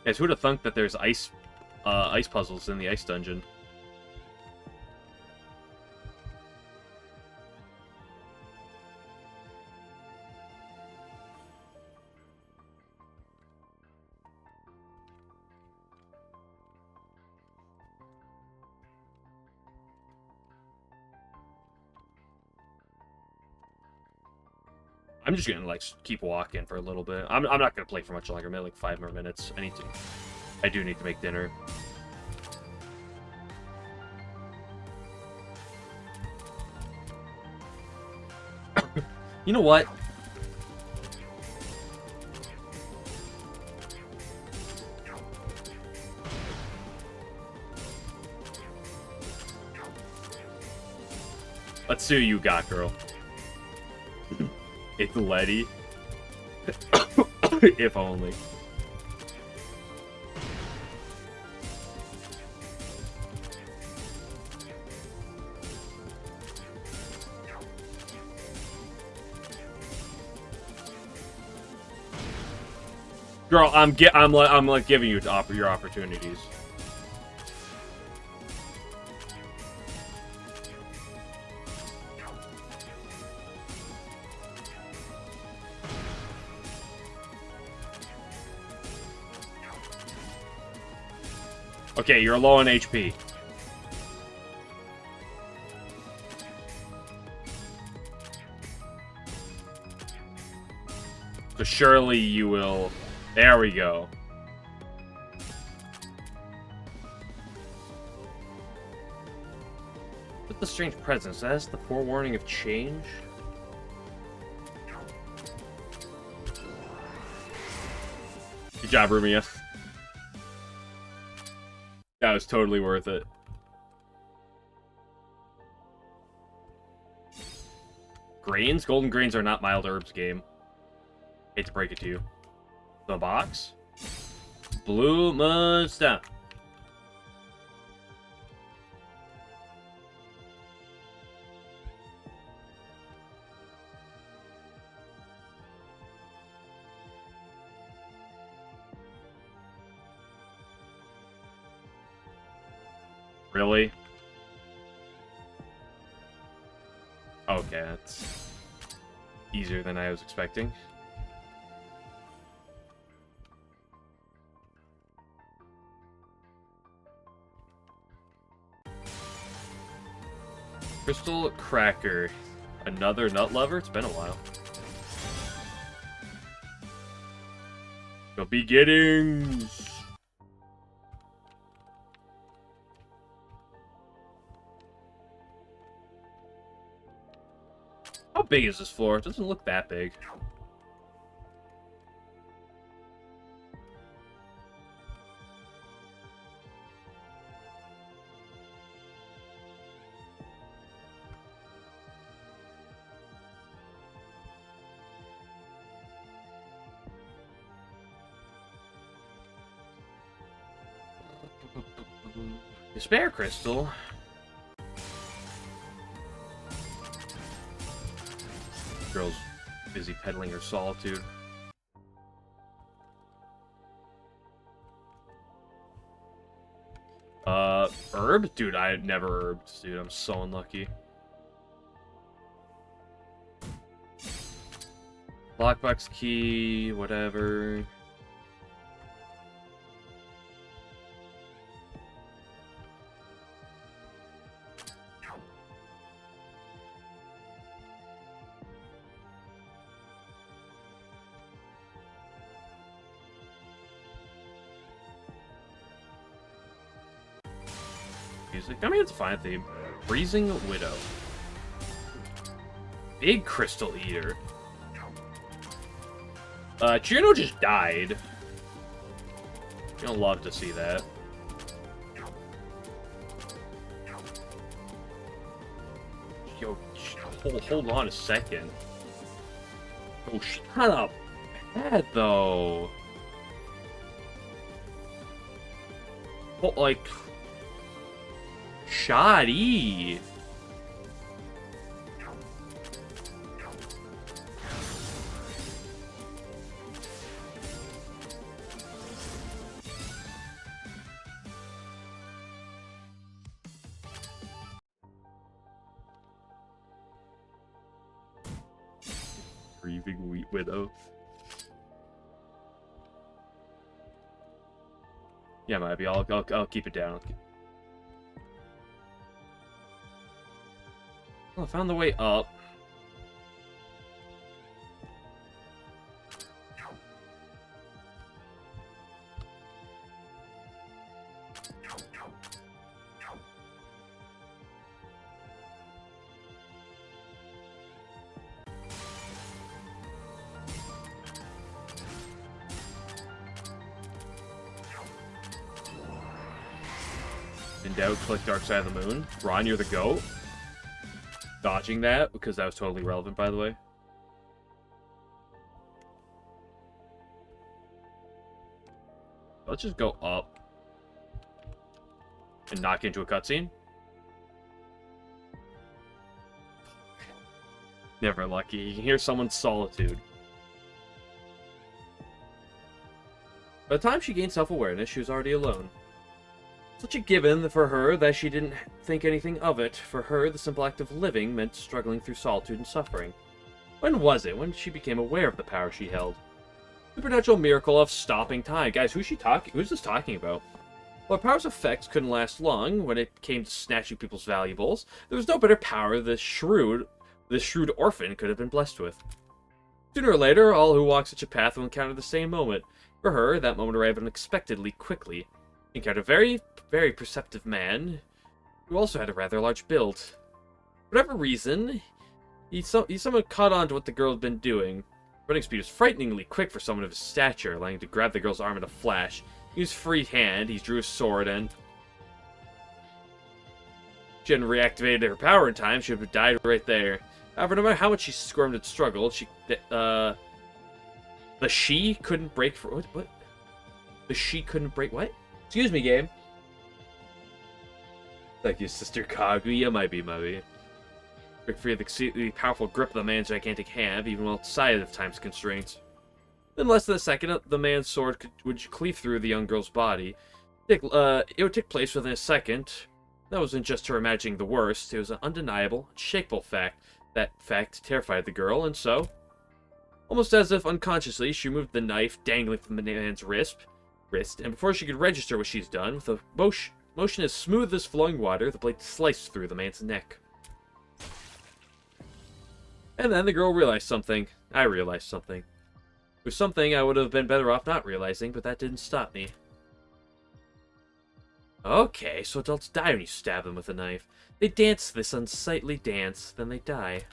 Speaker 1: Yes, who'd have thunk that there's ice puzzles in the ice dungeon? I'm just gonna like keep walking for a little bit. I'm not gonna play for much longer. Maybe like 5 more minutes. I do need to make dinner. You know what? Let's see who you got, girl. It's Letty. If only. Girl, I'm like giving you your opportunities. Okay, you're low on HP. So surely you will... There we go. What's the strange presence? That's the forewarning of change? Good job, Rumia. That was totally worth it. Grains? Golden grains are not mild herbs, game. Hate to break it to you. The box? Blue Monster. Really? Okay, that's easier than I was expecting. Crystal Cracker. Another nut lover? It's been a while. The beginnings! How big is this floor? It doesn't look that big. Despair Crystal. Girl's busy peddling her solitude. Herb? Dude, I never herbed, dude. I'm so unlucky. Lockbox key, whatever. music. I mean, it's a fine theme. Freezing Widow. Big Crystal Eater. Chirino just died. You'll love to see that. Yo, hold on a second. Oh, shut up. Bad, though. Well, like... Shoddy. Grieving Wheat Widow. Yeah, maybe I'll keep it down. Oh, I found the way up. In doubt, click Dark Side of the Moon. Ron, you're the GOAT. Dodging that, because that was totally relevant, by the way. Let's just go up. And knock into a cutscene. Never lucky. You can hear someone's solitude. By the time she gained self-awareness, she was already alone. Such a given for her that she didn't think anything of it. For her, the simple act of living meant struggling through solitude and suffering. When was it? When she became aware of the power she held? Supernatural miracle of stopping time. Guys, who's this talking about? While power's effects couldn't last long when it came to snatching people's valuables, there was no better power this shrewd orphan could have been blessed with. Sooner or later, all who walk such a path will encounter the same moment. For her, that moment arrived unexpectedly quickly. She encountered a very, very perceptive man who also had a rather large build. For whatever reason, he somehow caught on to what the girl had been doing. Running speed was frighteningly quick for someone of his stature, allowing him to grab the girl's arm in a flash. He used free hand, he drew his sword, and... if she hadn't reactivated her power in time, she would have died right there. However, no matter how much she squirmed and struggled, the she couldn't break for... What? The she couldn't break... What? Excuse me, game. Thank you, Sister Kaguya. Might be. Break free of the powerful grip of the man's gigantic hand, even while outside of time's constraints. In less than a second, the man's sword would cleave through the young girl's body. It would take place within a second. That wasn't just her imagining the worst. It was an undeniable, unshakable fact. That fact terrified the girl, and so, almost as if unconsciously, she moved the knife dangling from the man's wrist, and before she could register what she's done, with a motion as smooth as flowing water, the blade sliced through the man's neck. And then the girl realized something. I realized something. It was something I would have been better off not realizing, but that didn't stop me. Okay, so adults die when you stab them with a knife. They dance this unsightly dance, then they die.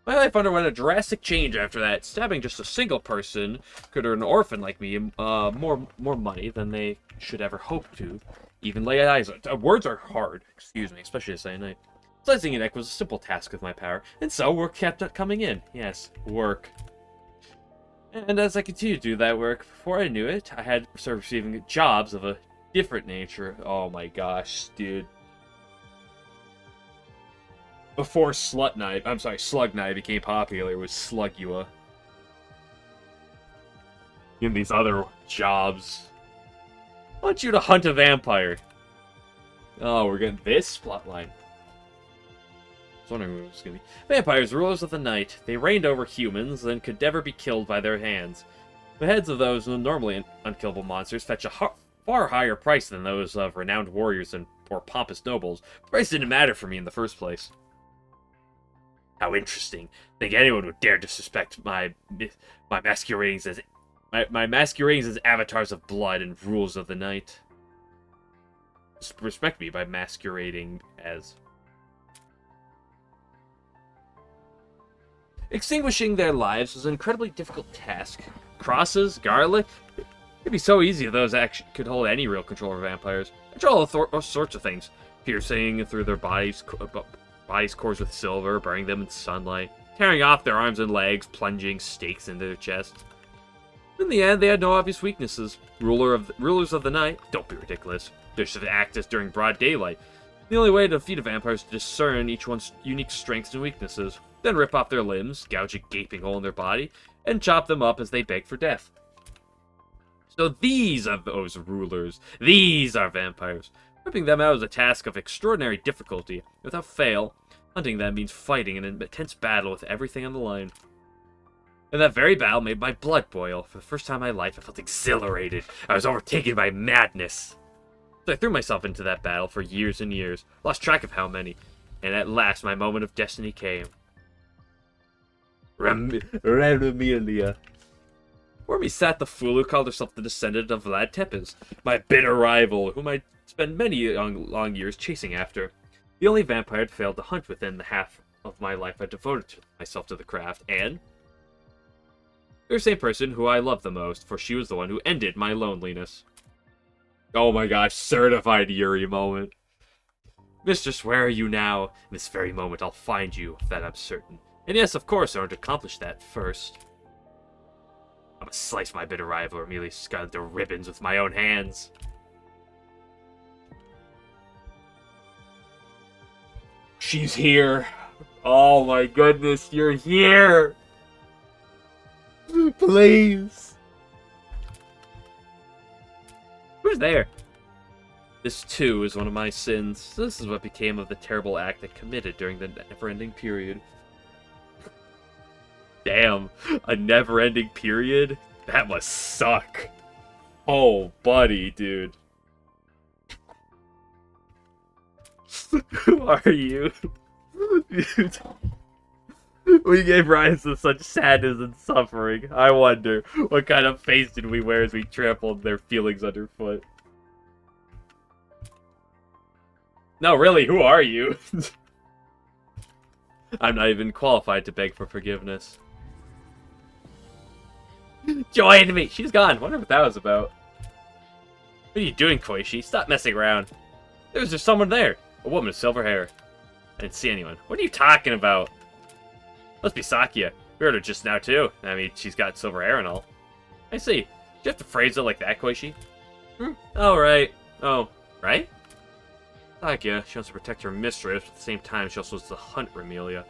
Speaker 1: My life underwent a drastic change after that. Stabbing just a single person could earn an orphan like me more money than they should ever hope to. Even lay eyes on. Words are hard, excuse me, especially to say at night. Slicing a neck was a simple task with my power, and so work kept coming in. Yes, work. And as I continued to do that work, before I knew it, I had started receiving jobs of a different nature. Oh my gosh, dude. Before Slug Knight became popular, it was Slugua. In these other jobs. I want you to hunt a vampire. Oh, we're getting this plotline. I was wondering what it was going to be. Vampires, rulers of the night. They reigned over humans and could never be killed by their hands. The heads of those normally unkillable monsters fetch a far higher price than those of renowned warriors or pompous nobles. Price didn't matter for me in the first place. How interesting. Think anyone would dare disrespect my masqueradings as avatars of blood and rules of the night. respect me by masquerading as. Extinguishing their lives was an incredibly difficult task. Crosses, garlic. It'd be so easy if those actually could hold any real control over vampires. Control all sorts of things. Piercing through their bodies cores with silver, burning them in sunlight, tearing off their arms and legs, plunging stakes into their chest. In the end, they had no obvious weaknesses. Rulers of the night, don't be ridiculous. They should act as during broad daylight. The only way to defeat a vampire is to discern each one's unique strengths and weaknesses, then rip off their limbs, gouge a gaping hole in their body, and chop them up as they beg for death. So these are those rulers. These are vampires. Ripping them out is a task of extraordinary difficulty. Without fail, hunting them means fighting in an intense battle with everything on the line. And that very battle made my blood boil. For the first time in my life, I felt exhilarated. I was overtaken by madness. So I threw myself into that battle for years and years, lost track of how many, and at last my moment of destiny came. Remilia. Before me sat the fool who called herself the descendant of Vlad Tepes, my bitter rival, whom I'd spent many long years chasing after. The only vampire I'd failed to hunt within the half of my life I devoted myself to the craft, and the same person who I loved the most, for she was the one who ended my loneliness. Oh my gosh, certified Yuri moment. Mistress, where are you now? In this very moment I'll find you, of that I'm certain. And yes, of course, in order to accomplish that first, I'm gonna slice my bitter rival or merely scut into ribbons with my own hands. She's here. Oh my goodness, you're here. Please. Who's there? This, too, is one of my sins. This is what became of the terrible act I committed during the never-ending period. Damn, a never-ending period? That must suck. Oh, buddy, dude. Who are you? Dude. We gave rise to such sadness and suffering. I wonder, what kind of face did we wear as we trampled their feelings underfoot? No, really, who are you? I'm not even qualified to beg for forgiveness. Join me! She's gone. Wonder what that was about. What are you doing, Koichi? Stop messing around. There was just someone there. A woman with silver hair. I didn't see anyone. What are you talking about? Must be Sakia. We heard her just now, too. I mean, she's got silver hair and all. I see. Do you have to phrase it like that, Koichi? Oh, right. Oh, right? Sakia, she wants to protect her mistress, but at the same time, she also wants to hunt Remilia.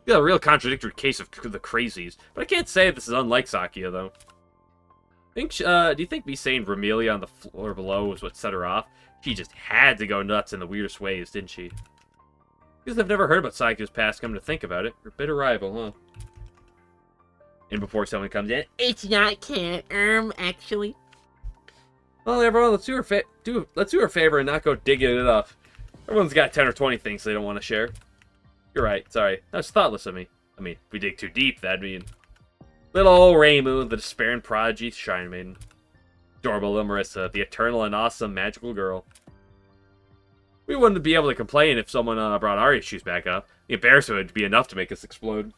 Speaker 1: Yeah, a real contradictory case of the crazies. But I can't say this is unlike Sakia, though. Do you think me saying Remilia on the floor below was what set her off? She just had to go nuts in the weirdest ways, didn't she? Because I've never heard about Sakia's past, come to think about it. Her bitter rival, huh? And before someone comes in,
Speaker 2: It's not canon, actually.
Speaker 1: well, everyone, let's do her a favor and not go digging it up. Everyone's got 10 or 20 things they don't want to share. You're right, sorry. That's thoughtless of me. I mean, if we dig too deep, that'd mean... Little old Reimu, the despairing prodigy Shrine Maiden. Adorable Marissa, the eternal and awesome magical girl. We wouldn't be able to complain if someone brought our issues back up. The embarrassment would be enough to make us explode.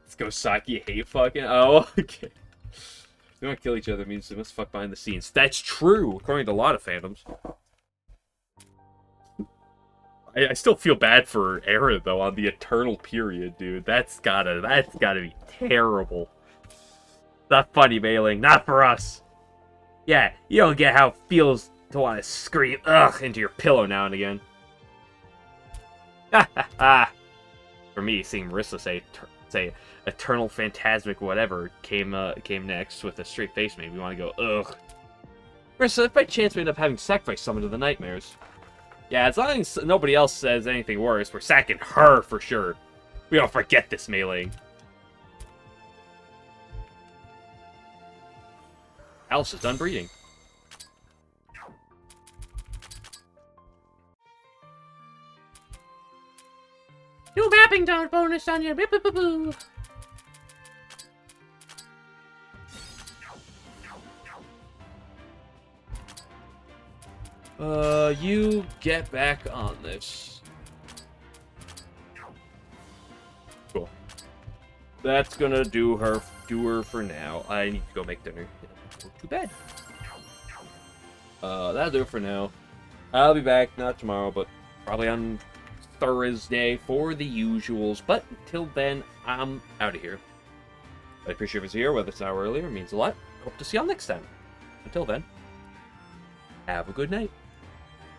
Speaker 1: Let's go, Saki. Hate fucking... Oh, okay. They don't kill each other means they must fuck behind the scenes. That's true, according to a lot of fandoms. I still feel bad for Era, though, on the eternal period, dude. That's gotta be terrible. Not funny, Mailing. Not for us. Yeah, you don't get how it feels to want to scream ugh into your pillow now and again. Ha ha ha. For me, seeing Marissa say eternal phantasmic whatever came next with a straight face made me want to go ugh. Marissa, if by chance we end up having sacrificed someone to the nightmares. Yeah, as long as nobody else says anything worse, we're sacking her for sure. We don't forget this, Mailing. Alice is done breeding.
Speaker 2: New mapping done bonus on your boo.
Speaker 1: You get back on this. Cool. That's gonna do her for now. I need to go make dinner. Go to bed. That'll do it for now. I'll be back, not tomorrow, but probably on Thursday for the usuals. But until then, I'm out of here. I appreciate you here, whether it's an hour earlier, it means a lot. Hope to see y'all next time. Until then, have a good night.